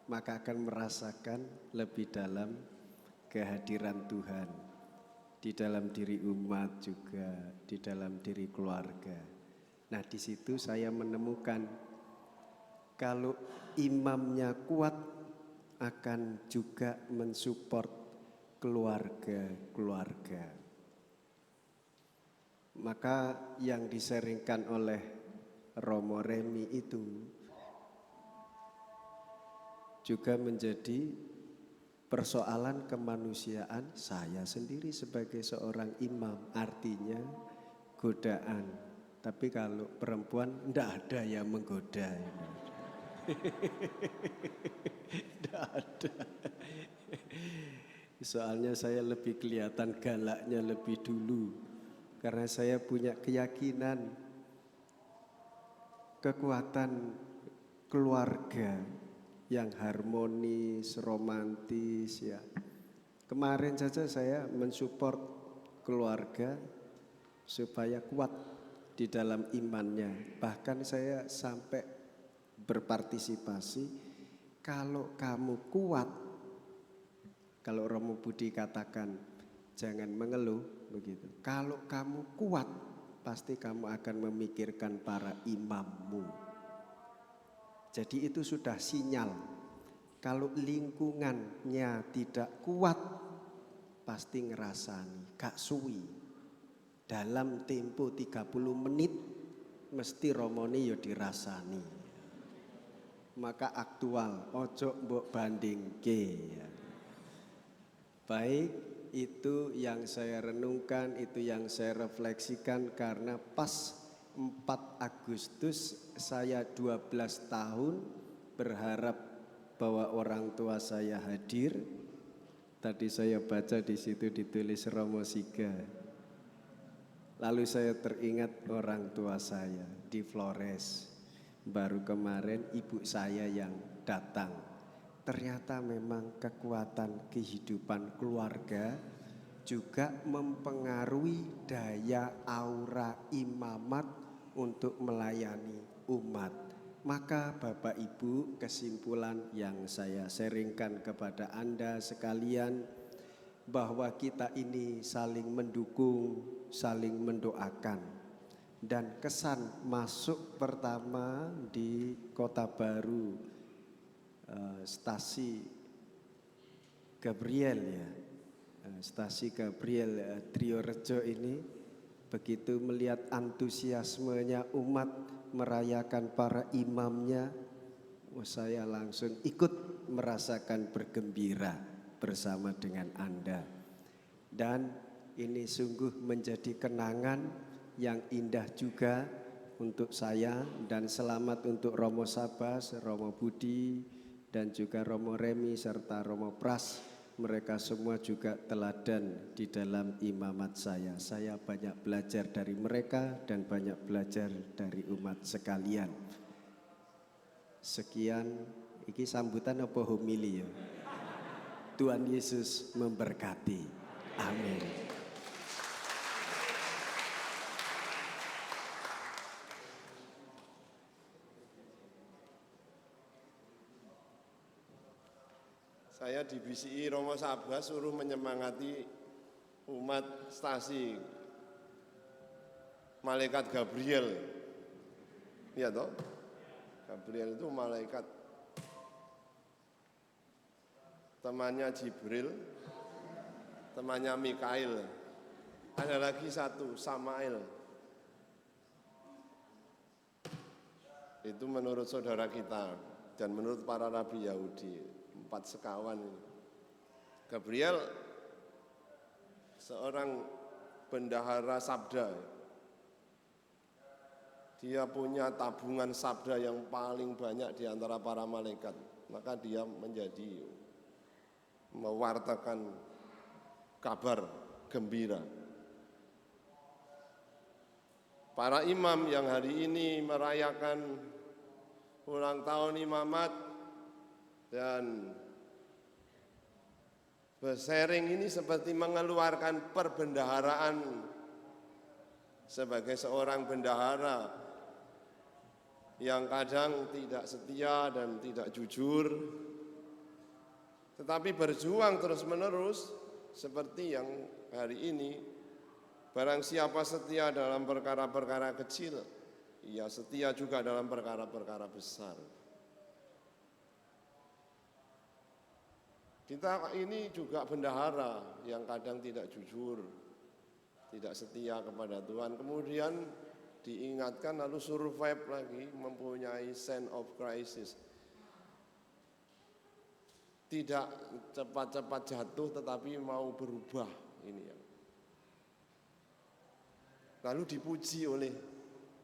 maka akan merasakan lebih dalam kehadiran Tuhan di dalam diri umat juga, di dalam diri keluarga. Nah, di situ saya menemukan kalau imamnya kuat akan juga mensupport keluarga-keluarga. Maka yang diseringkan oleh Romo Remi itu juga menjadi persoalan kemanusiaan saya sendiri sebagai seorang imam. Artinya godaan. Tapi kalau perempuan enggak ada yang menggoda. Enggak ada. Soalnya saya lebih kelihatan galaknya lebih dulu. Karena saya punya keyakinan kekuatan keluarga yang harmonis, romantis ya. Kemarin saja saya mensupport keluarga supaya kuat di dalam imannya. Bahkan saya sampai berpartisipasi, kalau kamu kuat, kalau Romo Budi katakan jangan mengeluh begitu. Kalau kamu kuat, pasti kamu akan memikirkan para imammu. Jadi itu sudah sinyal. Kalau lingkungannya tidak kuat, pasti ngerasani, gak suwi. Dalam tempo 30 menit, mesti romone ya dirasani. Maka aktual, ojo mbok bandingke. Baik, itu yang saya renungkan, itu yang saya refleksikan karena pas 4 Agustus saya 12 tahun berharap bahwa orang tua saya hadir. Tadi saya baca di situ ditulis Romo Siga. Lalu saya teringat orang tua saya di Flores. Baru kemarin ibu saya yang datang. Ternyata memang kekuatan kehidupan keluarga juga mempengaruhi daya aura imamat untuk melayani umat. Maka Bapak Ibu, kesimpulan yang saya sharingkan kepada Anda sekalian, bahwa kita ini saling mendukung, saling mendoakan. Dan kesan masuk pertama di Kota Baru, stasi Gabriel ya, stasi Gabriel Triorejo ini, begitu melihat antusiasmenya umat merayakan para imamnya, saya langsung ikut merasakan bergembira bersama dengan Anda. Dan ini sungguh menjadi kenangan yang indah juga untuk saya, dan selamat untuk Romo Sabas, Romo Budi, dan juga Romo Remi serta Romo Pras. Mereka semua juga teladan di dalam imamat saya. Saya banyak belajar dari mereka dan banyak belajar dari umat sekalian. Sekian, iki sambutan apa homili ya? Tuhan Yesus memberkati. Amin. Saya di BCI Romo Sabas suruh menyemangati umat stasi Malaikat Gabriel. Iya toh? Gabriel itu malaikat temannya Jibril, temannya Mikail. Ada lagi satu, Samael. Itu menurut saudara kita dan menurut para nabi Yahudi. 4 sekawan ini. Gabriel seorang bendahara sabda. Dia punya tabungan sabda yang paling banyak di antara para malaikat. Maka dia menjadi mewartakan kabar gembira. Para imam yang hari ini merayakan ulang tahun imamat dan Bersharing ini seperti mengeluarkan perbendaharaan sebagai seorang bendahara yang kadang tidak setia dan tidak jujur, tetapi berjuang terus-menerus seperti yang hari ini. Barang siapa setia dalam perkara-perkara kecil, ia setia juga dalam perkara-perkara besar. Kita ini juga bendahara yang kadang tidak jujur, tidak setia kepada Tuhan. Kemudian diingatkan lalu survive lagi, mempunyai sense of crisis. Tidak cepat-cepat jatuh tetapi mau berubah ini ya. Lalu dipuji oleh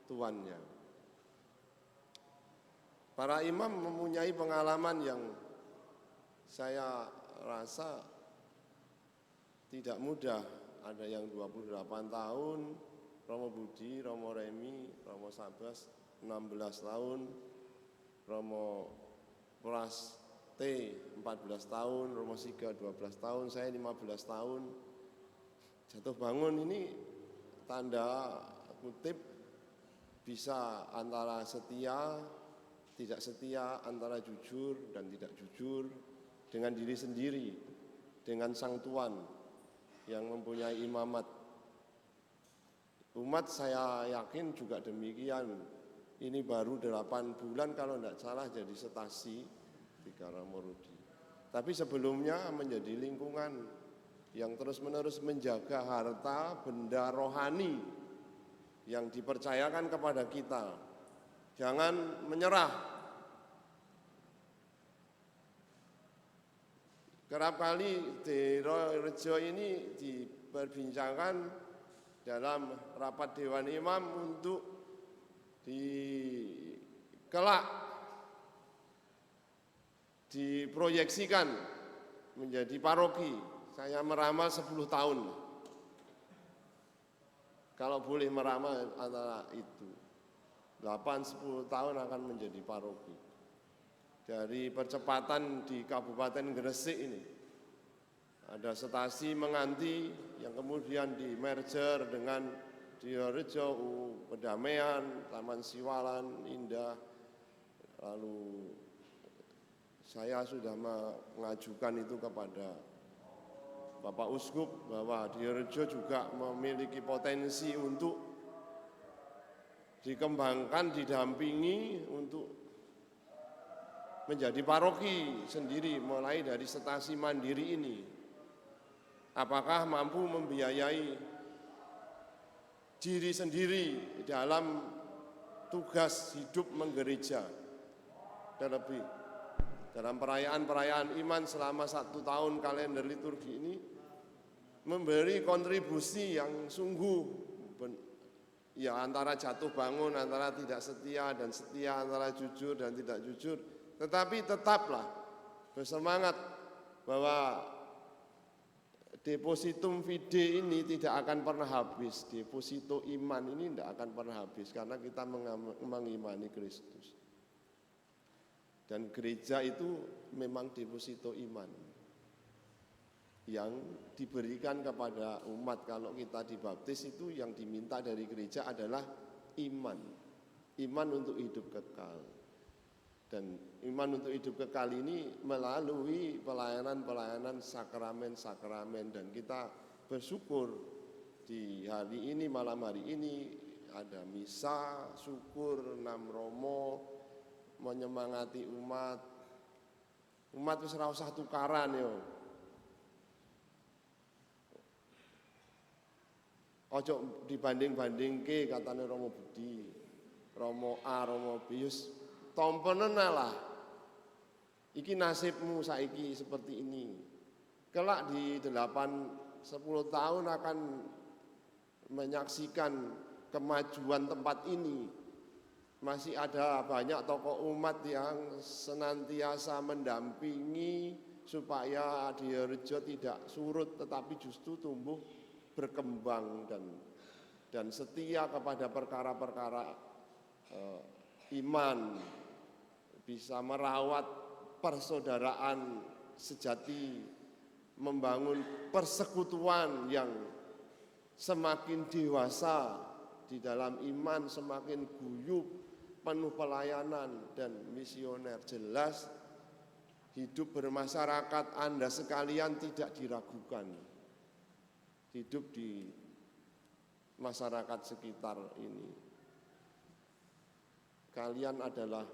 tuannya. Para imam mempunyai pengalaman yang saya rasa tidak mudah. Ada yang 28 tahun, Romo Budi, Romo Remi, Romo Sabas 16 tahun, Romo Pras T 14 tahun, Romo Siga 12 tahun, saya 15 tahun. Jatuh bangun ini tanda kutip bisa antara setia, tidak setia, antara jujur dan tidak jujur, dengan diri sendiri, dengan Sang Tuan yang mempunyai imamat. Umat saya yakin juga demikian. Ini baru 8 bulan kalau tidak salah jadi setasi di Karamorudi. Tapi sebelumnya menjadi lingkungan yang terus-menerus menjaga harta benda rohani yang dipercayakan kepada kita. Jangan menyerah. Kerap kali di Rejo ini diperbincangkan dalam rapat Dewan Imam untuk kelak diproyeksikan menjadi paroki. Saya meramal 10 tahun. Kalau boleh meramal antara itu. 8-10 tahun akan menjadi paroki. Dari percepatan di Kabupaten Gresik ini, ada stasi Menganti yang kemudian di merger dengan Diorejo, Pedamaian, Taman Siwalan, Indah. Lalu saya sudah mengajukan itu kepada Bapak Uskup bahwa Diorejo juga memiliki potensi untuk dikembangkan, didampingi untuk menjadi paroki sendiri mulai dari stasi mandiri ini. Apakah mampu membiayai diri sendiri dalam tugas hidup menggereja, terlebih dalam perayaan-perayaan iman selama 1 tahun kalender liturgi ini, memberi kontribusi yang sungguh ya, antara jatuh bangun, antara tidak setia dan setia, antara jujur dan tidak jujur. Tetapi tetaplah bersemangat bahwa depositum fide ini tidak akan pernah habis. Deposito iman ini tidak akan pernah habis karena kita mengimani Kristus. Dan gereja itu memang deposito iman yang diberikan kepada umat. Kalau kita dibaptis itu yang diminta dari gereja adalah iman. Iman untuk hidup kekal. Dan iman untuk hidup kekal ini melalui pelayanan-pelayanan sakramen-sakramen. Dan kita bersyukur di hari ini, malam hari ini ada misa, syukur, 6 romo, menyemangati umat. Umat wis ora usah tukaran yo. Ojo dibanding-bandingke katane Romo Budi, Romo A, Romo B, tompenen lah. Iki nasibmu saiki seperti ini. Kelak di 8-10 tahun akan menyaksikan kemajuan tempat ini. Masih ada banyak tokoh umat yang senantiasa mendampingi supaya Diorejo tidak surut tetapi justru tumbuh berkembang dan setia kepada perkara-perkara iman, bisa merawat persaudaraan sejati membangun persekutuan yang semakin dewasa di dalam iman, semakin guyup, penuh pelayanan dan misioner. Jelas hidup bermasyarakat Anda sekalian tidak diragukan. Hidup di masyarakat sekitar ini. Kalian adalah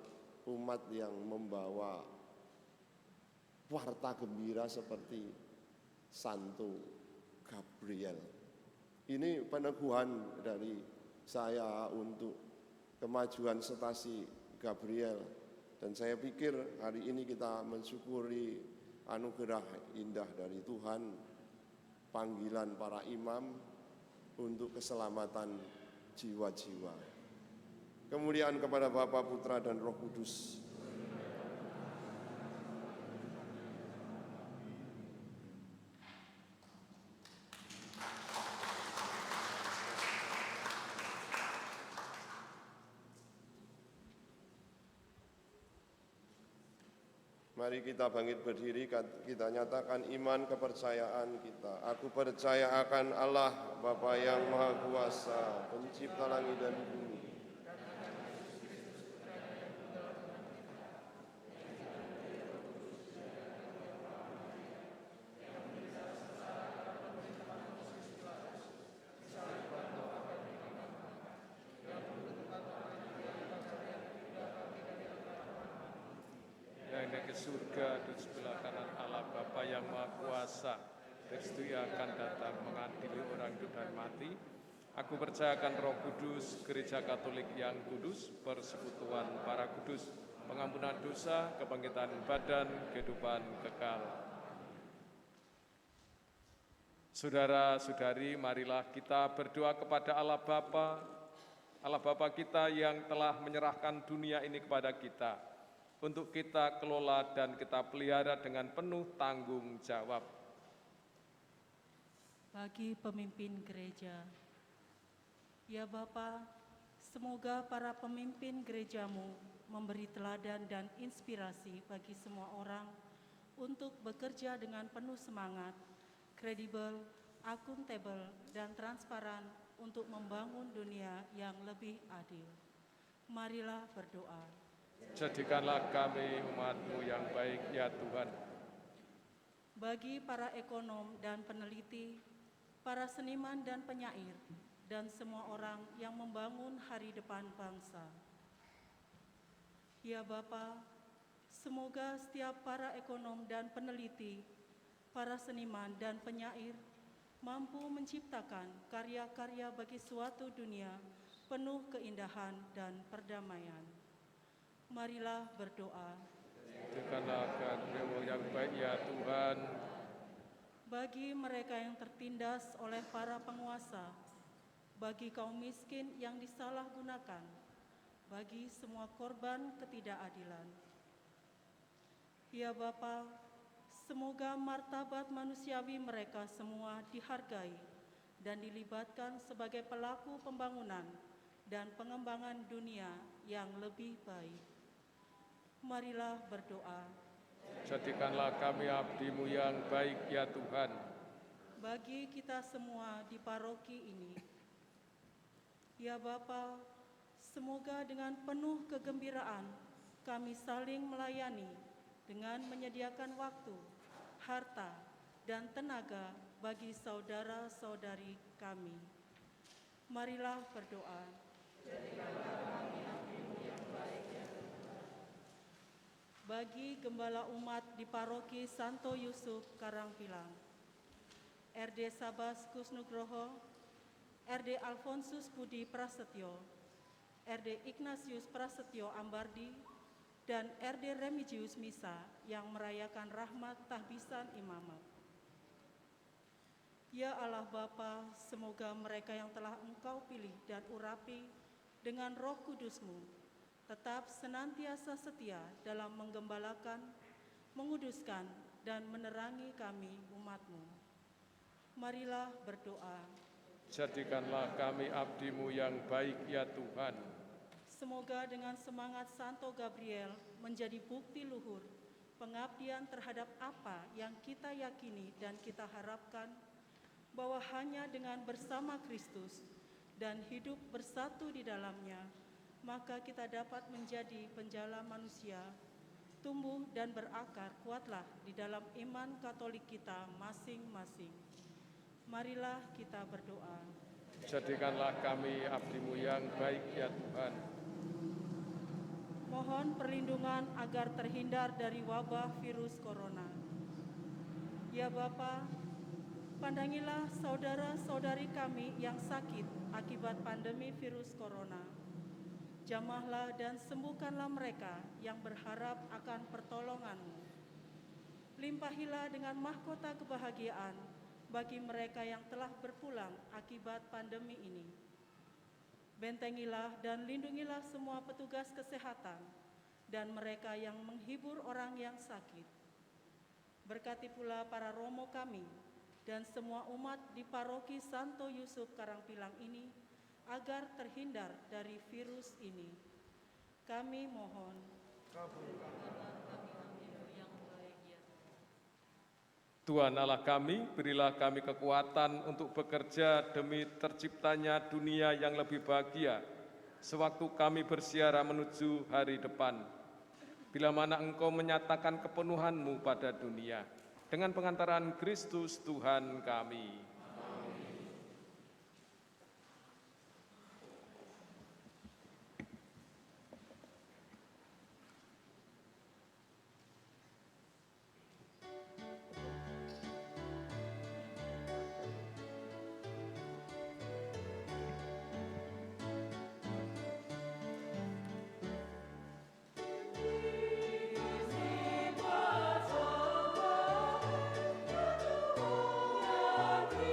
umat yang membawa warta gembira seperti Santo Gabriel. Ini peneguhan dari saya untuk kemajuan stasi Gabriel. Dan saya pikir hari ini kita mensyukuri anugerah indah dari Tuhan, panggilan para imam untuk keselamatan jiwa-jiwa. Kemuliaan kepada Bapa, Putra, dan Roh Kudus. Mari kita bangkit berdiri, kita nyatakan iman kepercayaan kita. Aku percaya akan Allah, Bapa yang Maha Kuasa, Pencipta langit dan bumi. Ke surga di sebelah kanan Allah Bapa yang Maha Kuasa, Kristus akan datang mengadili orang hidup dan mati. Aku percayakan Roh Kudus, Gereja Katolik yang kudus, persekutuan para kudus, pengampunan dosa, kebangkitan badan, kehidupan kekal. Saudara-saudari, marilah kita berdoa kepada Allah Bapa kita yang telah menyerahkan dunia ini kepada kita, untuk kita kelola dan kita pelihara dengan penuh tanggung jawab. Bagi pemimpin gereja, ya Bapa, semoga para pemimpin gerejamu memberi teladan dan inspirasi bagi semua orang untuk bekerja dengan penuh semangat, kredibel, akuntabel, dan transparan untuk membangun dunia yang lebih adil. Marilah berdoa. Jadikanlah kami umat-Mu yang baik, ya Tuhan. Bagi para ekonom dan peneliti, para seniman dan penyair, dan semua orang yang membangun hari depan bangsa. Ya Bapa, semoga setiap para ekonom dan peneliti, para seniman dan penyair mampu menciptakan karya-karya bagi suatu dunia penuh keindahan dan perdamaian. Marilah berdoa. Jadikanlah kami yang baik, ya Tuhan. Bagi mereka yang tertindas oleh para penguasa, bagi kaum miskin yang disalahgunakan, bagi semua korban ketidakadilan. Ya Bapa, semoga martabat manusiawi mereka semua dihargai dan dilibatkan sebagai pelaku pembangunan dan pengembangan dunia yang lebih baik. Marilah berdoa. Jadikanlah kami abdi-Mu yang baik, ya Tuhan. Bagi kita semua di paroki ini, ya Bapa, semoga dengan penuh kegembiraan kami saling melayani dengan menyediakan waktu, harta, dan tenaga bagi saudara-saudari kami. Marilah berdoa. Bagi gembala umat di paroki Santo Yusuf Karangpilang, RD Sabas Kusnugroho, RD Alfonsus Budi Prasetyo, RD Ignatius Prasetyo Ambardi, dan RD Remigius Misa yang merayakan rahmat tahbisan imamat. Ya Allah Bapa, semoga mereka yang telah Engkau pilih dan urapi dengan Roh Kudus-Mu tetap senantiasa setia dalam menggembalakan, menguduskan, dan menerangi kami umat-Mu. Marilah berdoa. Jadikanlah kami abdi-Mu yang baik, ya Tuhan. Semoga dengan semangat Santo Gabriel menjadi bukti luhur pengabdian terhadap apa yang kita yakini dan kita harapkan, bahwa hanya dengan bersama Kristus dan hidup bersatu di dalamnya, maka kita dapat menjadi penjala manusia, tumbuh dan berakar kuatlah di dalam iman Katolik kita masing-masing. Marilah kita berdoa. Jadikanlah kami abdi-Mu yang baik ya Tuhan. Mohon perlindungan agar terhindar dari wabah virus corona. Ya Bapa, pandangilah saudara-saudari kami yang sakit akibat pandemi virus corona. Jamahlah dan sembuhkanlah mereka yang berharap akan pertolongan-Mu. Limpahilah dengan mahkota kebahagiaan bagi mereka yang telah berpulang akibat pandemi ini. Bentengilah dan lindungilah semua petugas kesehatan dan mereka yang menghibur orang yang sakit. Berkati pula para romo kami dan semua umat di paroki Santo Yusuf Karangpilang ini agar terhindar dari virus ini. Kami mohon. Tuhan Allah kami, berilah kami kekuatan untuk bekerja demi terciptanya dunia yang lebih bahagia, sewaktu kami bersiara menuju hari depan. Bila mana Engkau menyatakan kepenuhan-Mu pada dunia, dengan pengantaran Kristus Tuhan kami. Amen.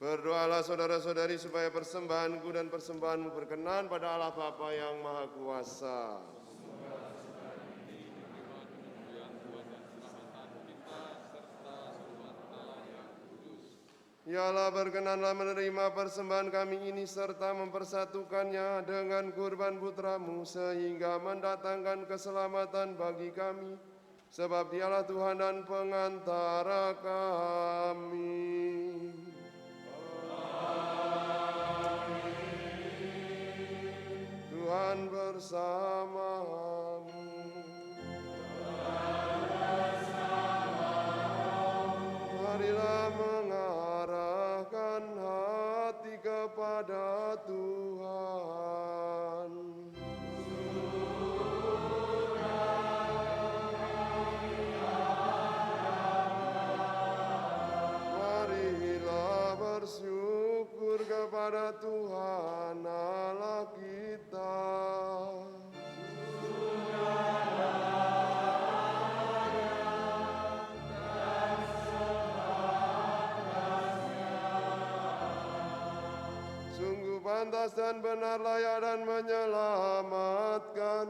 Berdoalah saudara-saudari supaya persembahanku dan persembahanmu berkenan pada Allah Bapa yang Maha Kuasa. Ya Allah, berkenanlah menerima persembahan kami ini serta mempersatukannya dengan kurban putramu sehingga mendatangkan keselamatan bagi kami. Sebab Dialah Tuhan dan pengantara kami. Tuhan bersamamu. Marilah mengarahkan hati kepada Tuhan. Marilah bersyukur kepada Tuhan Allah kita. Sungguh pantas dan benar, layak dan menyelamatkan,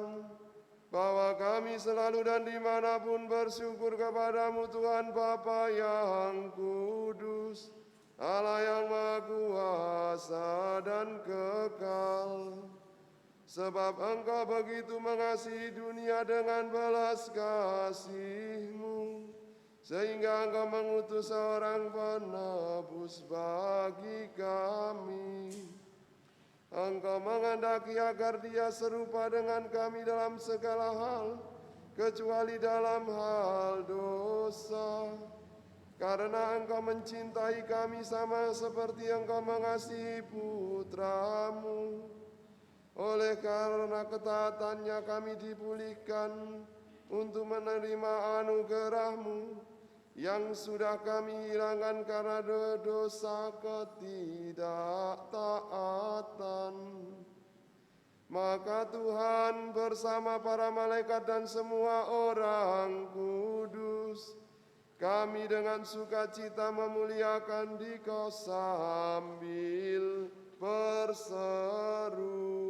bahwa kami selalu dan dimanapun bersyukur kepadamu Tuhan Bapa yang kudus, Allah yang Maha Kuasa dan kekal. Sebab Engkau begitu mengasihi dunia dengan belas kasih-Mu, sehingga Engkau mengutus seorang penebus bagi kami. Engkau menghendaki agar Dia serupa dengan kami dalam segala hal, kecuali dalam hal dosa. Karena Engkau mencintai kami sama seperti Engkau mengasihi putramu. Oleh karena ketaatannya kami dipulihkan untuk menerima anugerah-Mu yang sudah kami hilangkan karena dosa ketidaktaatan. Maka Tuhan bersama para malaikat dan semua orang kudus, kami dengan sukacita memuliakan Dikau sambil berseru.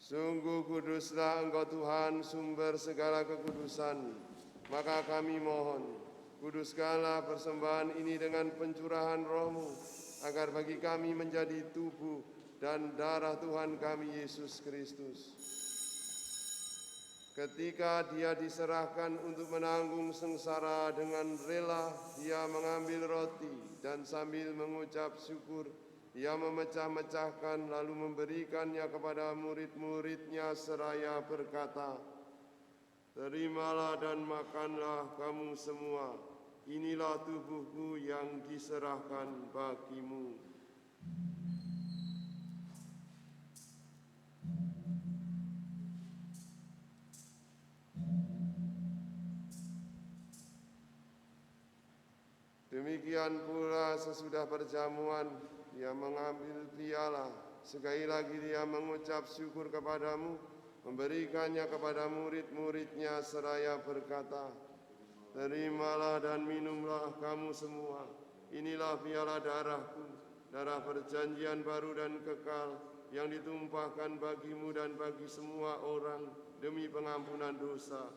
Sungguh kuduslah Engkau Tuhan, sumber segala kekudusan. Maka kami mohon, kuduskanlah persembahan ini dengan pencurahan Roh-Mu, agar bagi kami menjadi tubuh dan darah Tuhan kami Yesus Kristus. Ketika Dia diserahkan untuk menanggung sengsara dengan rela, Dia mengambil roti dan sambil mengucap syukur, Ia memecah-mecahkan lalu memberikannya kepada murid-muridnya seraya berkata, "Terimalah dan makanlah kamu semua, inilah tubuhku yang diserahkan bagimu." Demikian pula sesudah perjamuan, Dia mengambil piala, sekali lagi Dia mengucap syukur kepadamu, memberikannya kepada murid-muridnya seraya berkata, "Terimalah dan minumlah kamu semua, inilah piala darahku, darah perjanjian baru dan kekal, yang ditumpahkan bagimu dan bagi semua orang demi pengampunan dosa.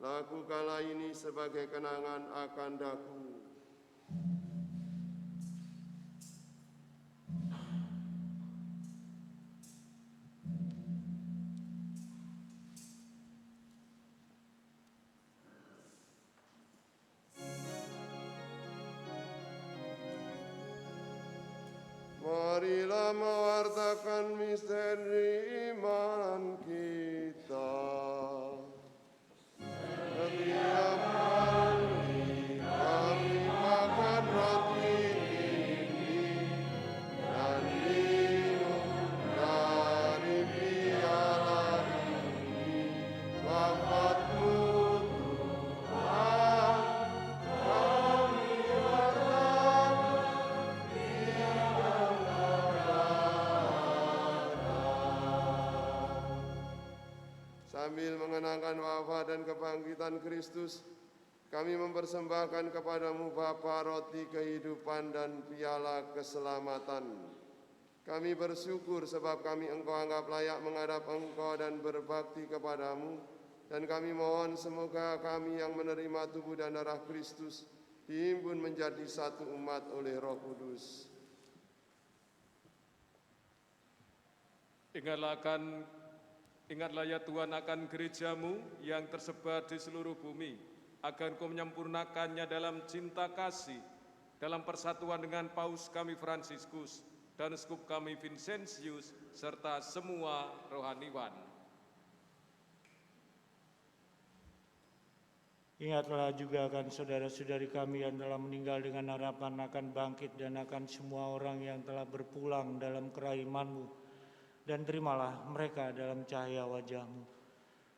Lakukanlah ini sebagai kenangan akan daku." sambil mengenangkan wafat dan kebangkitan Kristus, kami mempersembahkan kepadamu Bapa roti kehidupan dan piala keselamatan. Kami bersyukur sebab kami Engkau anggap layak menghadap Engkau dan berbakti kepadamu. Dan kami mohon semoga kami yang menerima tubuh dan darah Kristus dihimpun menjadi satu umat oleh Roh Kudus. Ingatlah ya Tuhan akan gerejamu yang tersebar di seluruh bumi, agar Engkau menyempurnakannya dalam cinta kasih, dalam persatuan dengan Paus kami Fransiskus dan Uskup kami Vincentius, serta semua rohaniwan. Ingatlah juga akan saudara-saudari kami yang telah meninggal dengan harapan akan bangkit, dan akan semua orang yang telah berpulang dalam kerahman-Mu, dan terimalah mereka dalam cahaya wajah-Mu.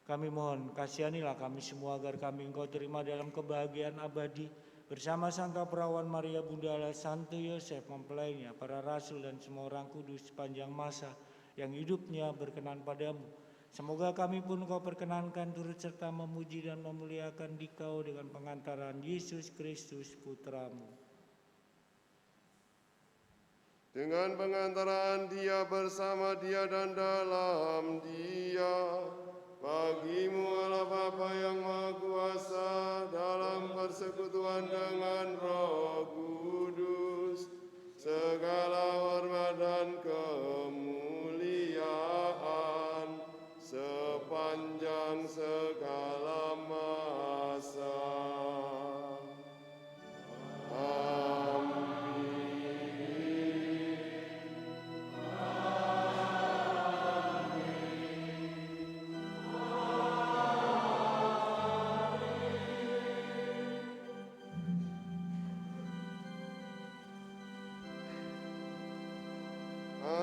Kami mohon, kasihanilah kami semua agar kami Engkau terima dalam kebahagiaan abadi bersama Santa Perawan Maria Bunda Allah, Santo Yosef mempelainya, para rasul dan semua orang kudus sepanjang masa yang hidupnya berkenan padamu. Semoga kami pun Engkau perkenankan turut serta memuji dan memuliakan Dikau dengan pengantaran Yesus Kristus Putra-Mu. Dengan pengantaran Dia, bersama Dia dan dalam Dia, bagimu Allah Bapa yang Maha Kuasa, dalam persekutuan dengan Roh Kudus, segala hormat dan kemuliaan sepanjang segala masa.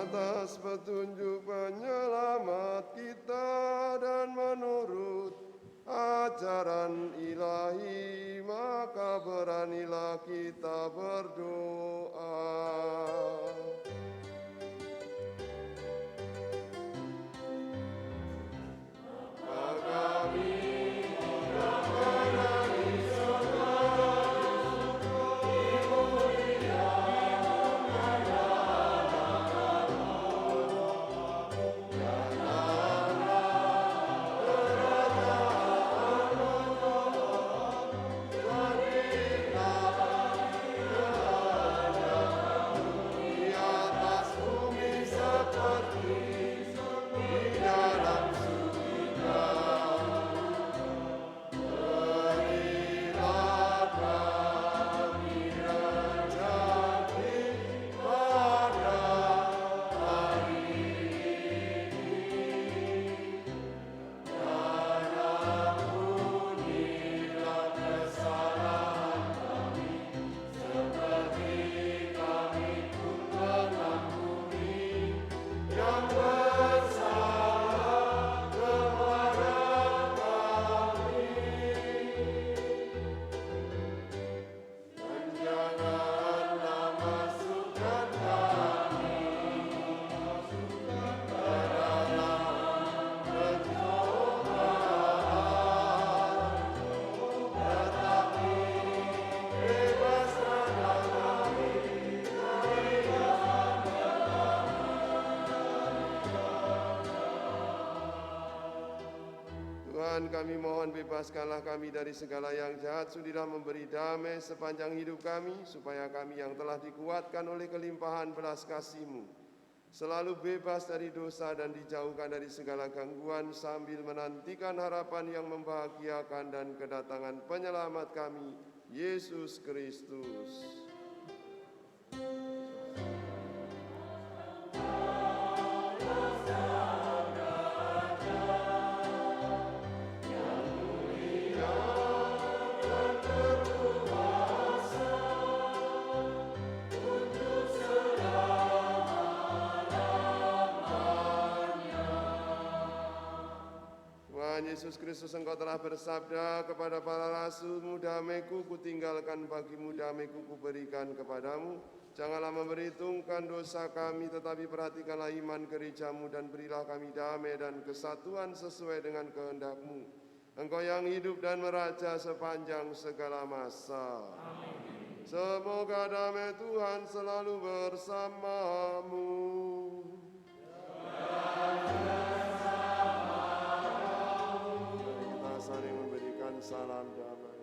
Atas petunjuk penyelamat kita dan menurut ajaran ilahi, maka beranilah kita berdoa. Tuhan, kami mohon bebaskanlah kami dari segala yang jahat, sudilah memberi damai sepanjang hidup kami, supaya kami yang telah dikuatkan oleh kelimpahan belas kasih-Mu selalu bebas dari dosa dan dijauhkan dari segala gangguan, sambil menantikan harapan yang membahagiakan dan kedatangan penyelamat kami, Yesus Kristus. Yesus Kristus, Engkau telah bersabda kepada para rasul-Mu, damai-Ku kutinggalkan bagimu, damai-Ku kuberikan kepadamu. Janganlah memperhitungkan dosa kami, tetapi perhatikanlah iman gereja-Mu, dan berilah kami damai dan kesatuan sesuai dengan kehendak-Mu. Engkau yang hidup dan meraja sepanjang segala masa. Amin. Semoga damai Tuhan selalu bersamamu. Kita saling memberikan salam damai.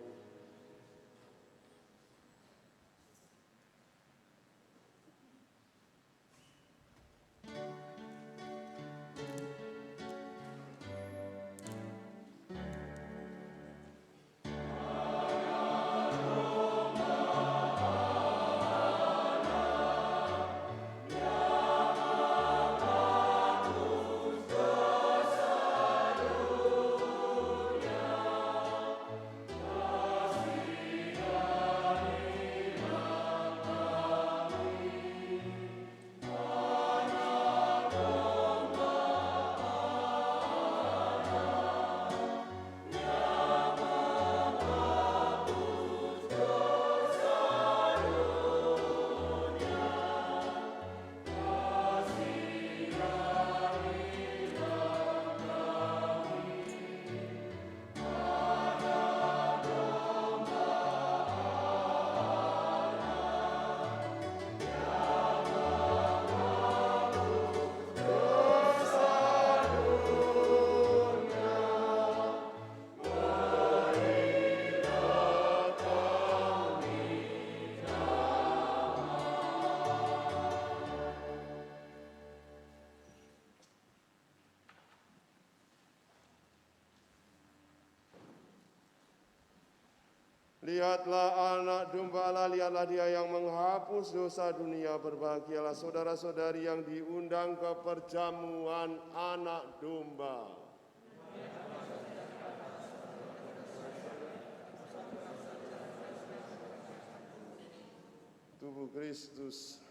Lihatlah anak domba Allah, lihatlah dia yang menghapus dosa dunia. Berbahagialah saudara-saudari yang diundang ke perjamuan anak domba. Tubuh Kristus.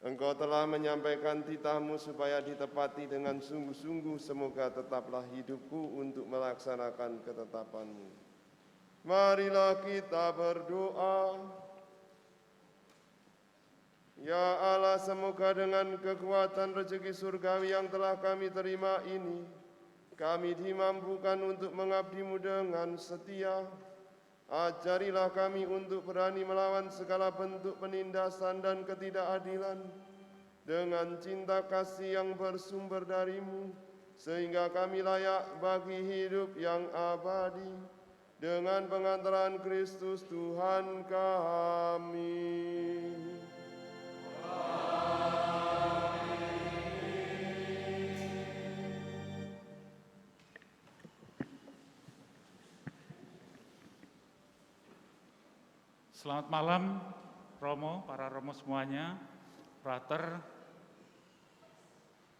Engkau telah menyampaikan titahmu supaya ditepati dengan sungguh-sungguh, semoga tetaplah hidupku untuk melaksanakan ketetapanmu. Marilah kita berdoa. Ya Allah, semoga dengan kekuatan rezeki surgawi yang telah kami terima ini, kami dimampukan untuk mengabdi-Mu dengan setia. Ajarilah kami untuk berani melawan segala bentuk penindasan dan ketidakadilan dengan cinta kasih yang bersumber dari-Mu, sehingga kami layak bagi hidup yang abadi dengan pengantaran Kristus Tuhan kami. Selamat malam, Romo, para Romo semuanya, Frater,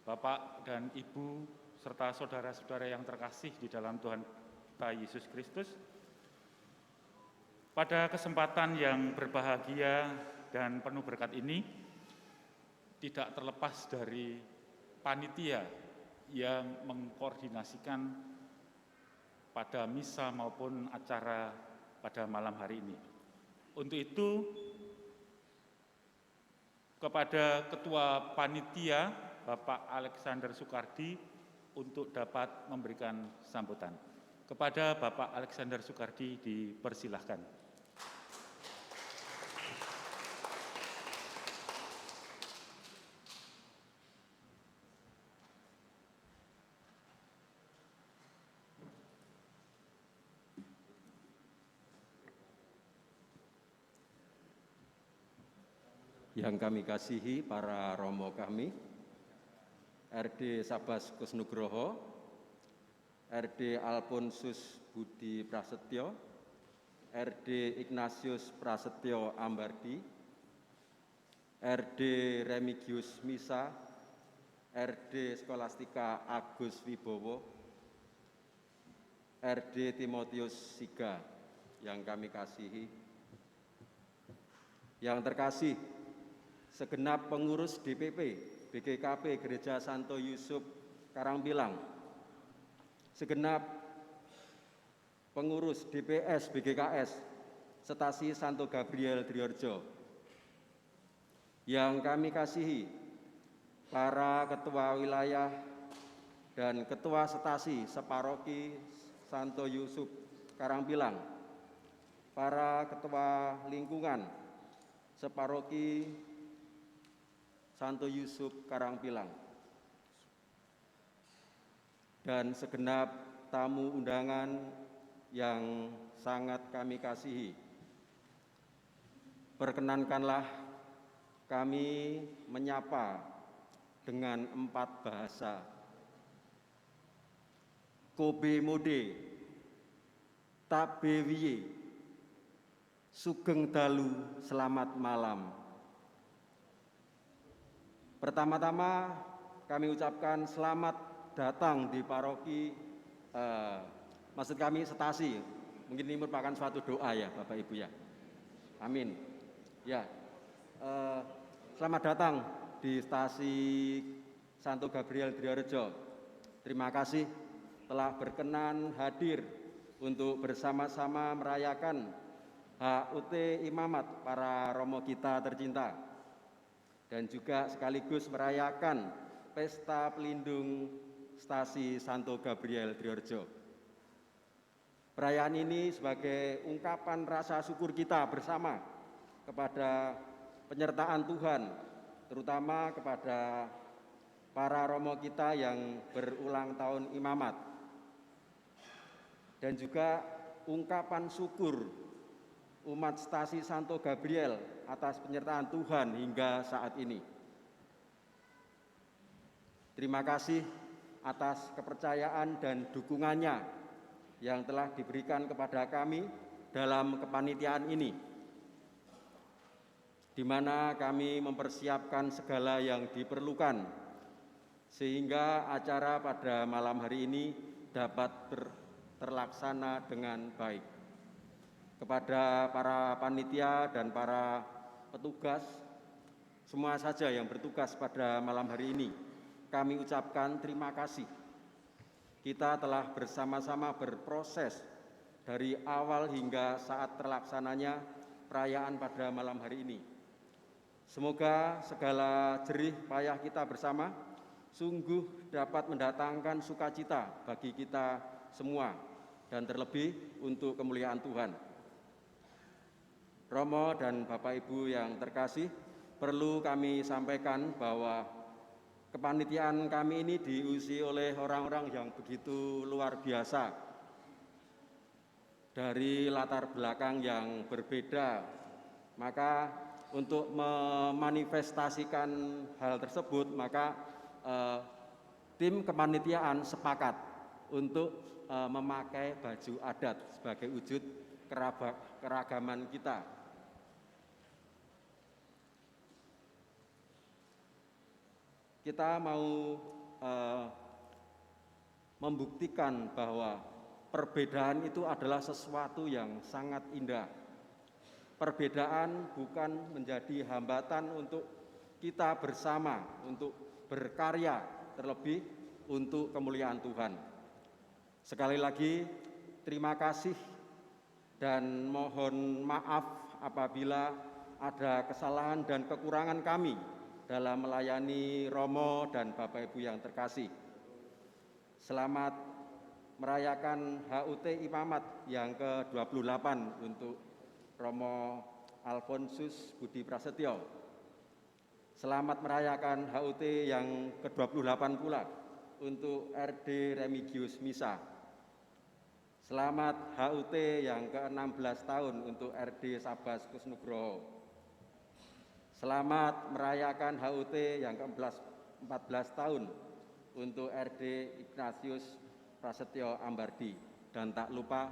Bapak dan Ibu, serta saudara-saudara yang terkasih di dalam Tuhan kita Yesus Kristus. Pada kesempatan yang berbahagia dan penuh berkat ini, tidak terlepas dari panitia yang mengkoordinasikan pada misa maupun acara pada malam hari ini. Untuk itu, kepada Ketua Panitia, Bapak Alexander Soekardi, untuk dapat memberikan sambutan. Kepada Bapak Alexander Soekardi dipersilahkan. Yang kami kasihi para romo kami, RD Sabas Kusnugroho, RD Alfonsus Budi Prasetyo, RD Ignatius Prasetyo Ambardi, RD Remigius Misa, RD Skolastika Agus Wibowo, RD Timotius Siga, yang kami kasihi. Yang terkasih, segenap pengurus DPP BGKP Gereja Santo Yusuf Karangpilang, segenap pengurus DPS BGKS Stasi Santo Gabriel Driorjo, yang kami kasihi para ketua wilayah dan ketua stasi separoki Santo Yusuf Karangpilang, para ketua lingkungan separoki Santo Yusuf Karangpilang, dan segenap tamu undangan yang sangat kami kasihi. Perkenankanlah kami menyapa dengan 4 bahasa. Kobe Mode, Tabe Wiye, Sugeng Dalu, selamat malam. Pertama-tama kami ucapkan selamat datang di paroki, maksud kami stasi, mungkin ini merupakan suatu doa ya Bapak Ibu ya, amin. Ya, selamat datang di stasi Santo Gabriel Driorjo. Terima kasih telah berkenan hadir untuk bersama-sama merayakan HUT Imamat para romo kita tercinta, dan juga sekaligus merayakan Pesta Pelindung Stasi Santo Gabriel Driorjo. Perayaan ini sebagai ungkapan rasa syukur kita bersama kepada penyertaan Tuhan, terutama kepada para romo kita yang berulang tahun imamat, dan juga ungkapan syukur umat Stasi Santo Gabriel atas penyertaan Tuhan hingga saat ini. Terima kasih atas kepercayaan dan dukungannya yang telah diberikan kepada kami dalam kepanitiaan ini, di mana kami mempersiapkan segala yang diperlukan sehingga acara pada malam hari ini dapat terlaksana dengan baik. Kepada para panitia dan para petugas semua saja yang bertugas pada malam hari ini, kami ucapkan terima kasih. Kita telah bersama-sama berproses dari awal hingga saat terlaksananya perayaan pada malam hari ini. Semoga segala jerih payah kita bersama sungguh dapat mendatangkan sukacita bagi kita semua dan terlebih untuk kemuliaan Tuhan. Romo dan Bapak Ibu yang terkasih, perlu kami sampaikan bahwa kepanitiaan kami ini diisi oleh orang-orang yang begitu luar biasa dari latar belakang yang berbeda. Maka untuk memanifestasikan hal tersebut, maka tim kepanitiaan sepakat untuk memakai baju adat sebagai wujud keragaman kita. Kita mau membuktikan bahwa perbedaan itu adalah sesuatu yang sangat indah. Perbedaan bukan menjadi hambatan untuk kita bersama, untuk berkarya, terlebih untuk kemuliaan Tuhan. Sekali lagi, terima kasih dan mohon maaf apabila ada kesalahan dan kekurangan kami dalam melayani Romo dan Bapak Ibu yang terkasih. Selamat merayakan HUT Imamat yang ke-28 untuk Romo Alfonsus Budi Prasetyo. Selamat merayakan HUT yang ke-28 pula untuk RD Remigius Misa. Selamat HUT yang ke-16 tahun untuk RD Sabas Kusnugroho. Selamat merayakan HUT yang ke-14 tahun untuk RD Ignatius Prasetyo Ambardi. Dan tak lupa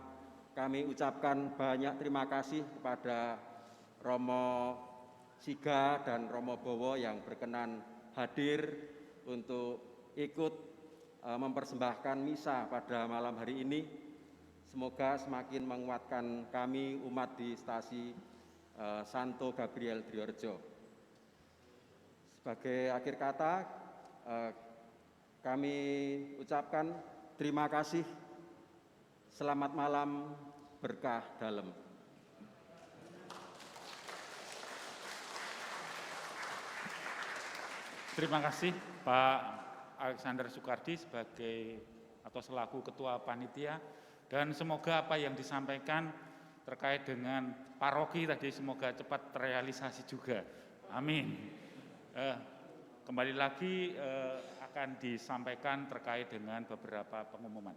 kami ucapkan banyak terima kasih kepada Romo Siga dan Romo Bowo yang berkenan hadir untuk ikut mempersembahkan misa pada malam hari ini. Semoga semakin menguatkan kami umat di stasi Santo Gabriel Driorejo. Sebagai akhir kata, kami ucapkan terima kasih, selamat malam, berkah dalam. Terima kasih Pak Alexander Soekardi sebagai atau selaku Ketua Panitia, dan semoga apa yang disampaikan terkait dengan paroki tadi semoga cepat terrealisasi juga. Amin. Kembali lagi akan disampaikan terkait dengan beberapa pengumuman.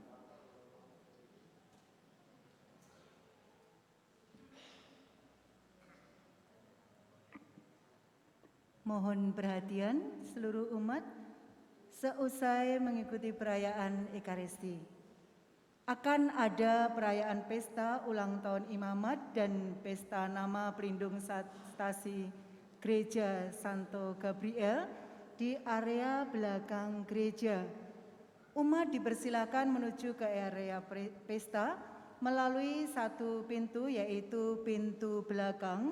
Mohon perhatian seluruh umat, seusai mengikuti perayaan Ekaristi, akan ada perayaan pesta ulang tahun Imamat dan pesta nama pelindung stasi Gereja Santo Gabriel di area belakang gereja. Umat dipersilakan menuju ke area pesta melalui satu pintu, yaitu pintu belakang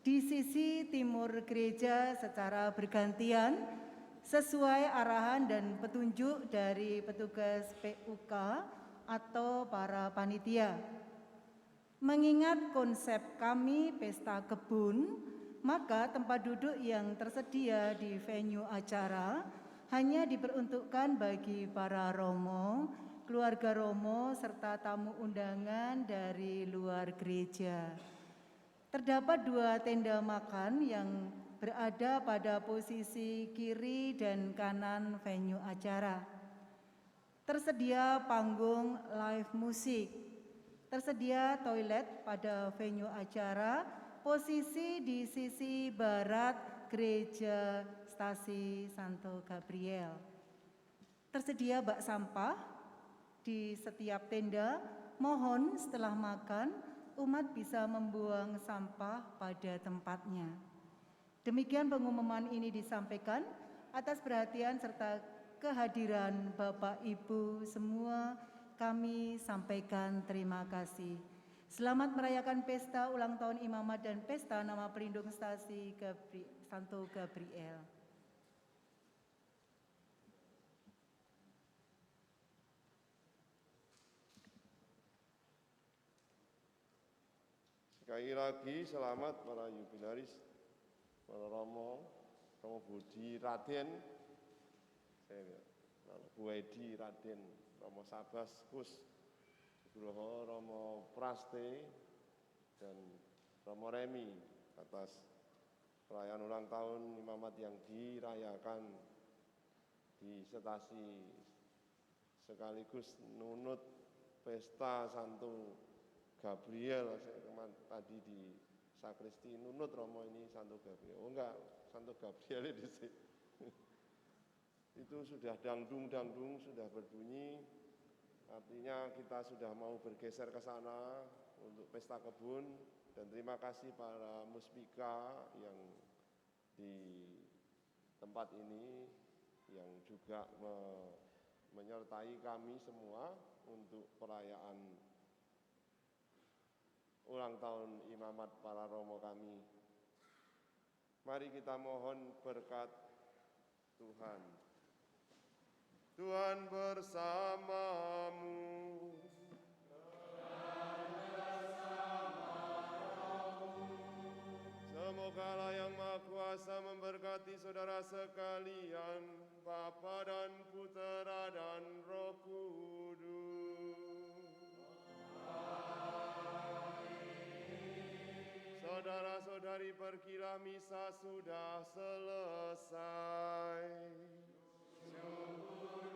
di sisi timur gereja secara bergantian sesuai arahan dan petunjuk dari petugas PUK atau para panitia. Mengingat konsep kami pesta kebun, maka tempat duduk yang tersedia di venue acara hanya diperuntukkan bagi para romo, keluarga romo, serta tamu undangan dari luar gereja. Terdapat 2 tenda makan yang berada pada posisi kiri dan kanan venue acara. Tersedia panggung live musik, tersedia toilet pada venue acara, posisi di sisi barat gereja stasi Santo Gabriel. Tersedia bak sampah di setiap tenda. Mohon setelah makan umat bisa membuang sampah pada tempatnya. Demikian pengumuman ini disampaikan. Atas perhatian serta kehadiran Bapak Ibu semua, kami sampaikan terima kasih. Selamat merayakan pesta ulang tahun Imamat dan pesta nama pelindung stasi Santo Gabriel. Sekali lagi selamat para jubilaris, para Romo Budi Raden, Bu Edi Raden, Romo Sabas Kus, Nugroho, Romo Praste, dan Romo Remi atas perayaan ulang tahun Imamat yang dirayakan di stasi sekaligus nunut pesta Santo Gabriel. Tadi di sakristi nunut Romo ini Santo Gabriel. Oh enggak, Santo Gabriel di sini. Itu sudah dangdung sudah berbunyi. Artinya kita sudah mau bergeser ke sana untuk pesta kebun, dan terima kasih para muspika yang di tempat ini yang juga menyertai kami semua untuk perayaan ulang tahun Imamat para Romo kami. Mari kita mohon berkat Tuhan. Tuhan bersamamu. Semoga Allah yang Maha Kuasa memberkati saudara sekalian, Bapa dan Putera dan Roh Kudus. Saudara-saudari, pergilah, misa sudah selesai. Syukur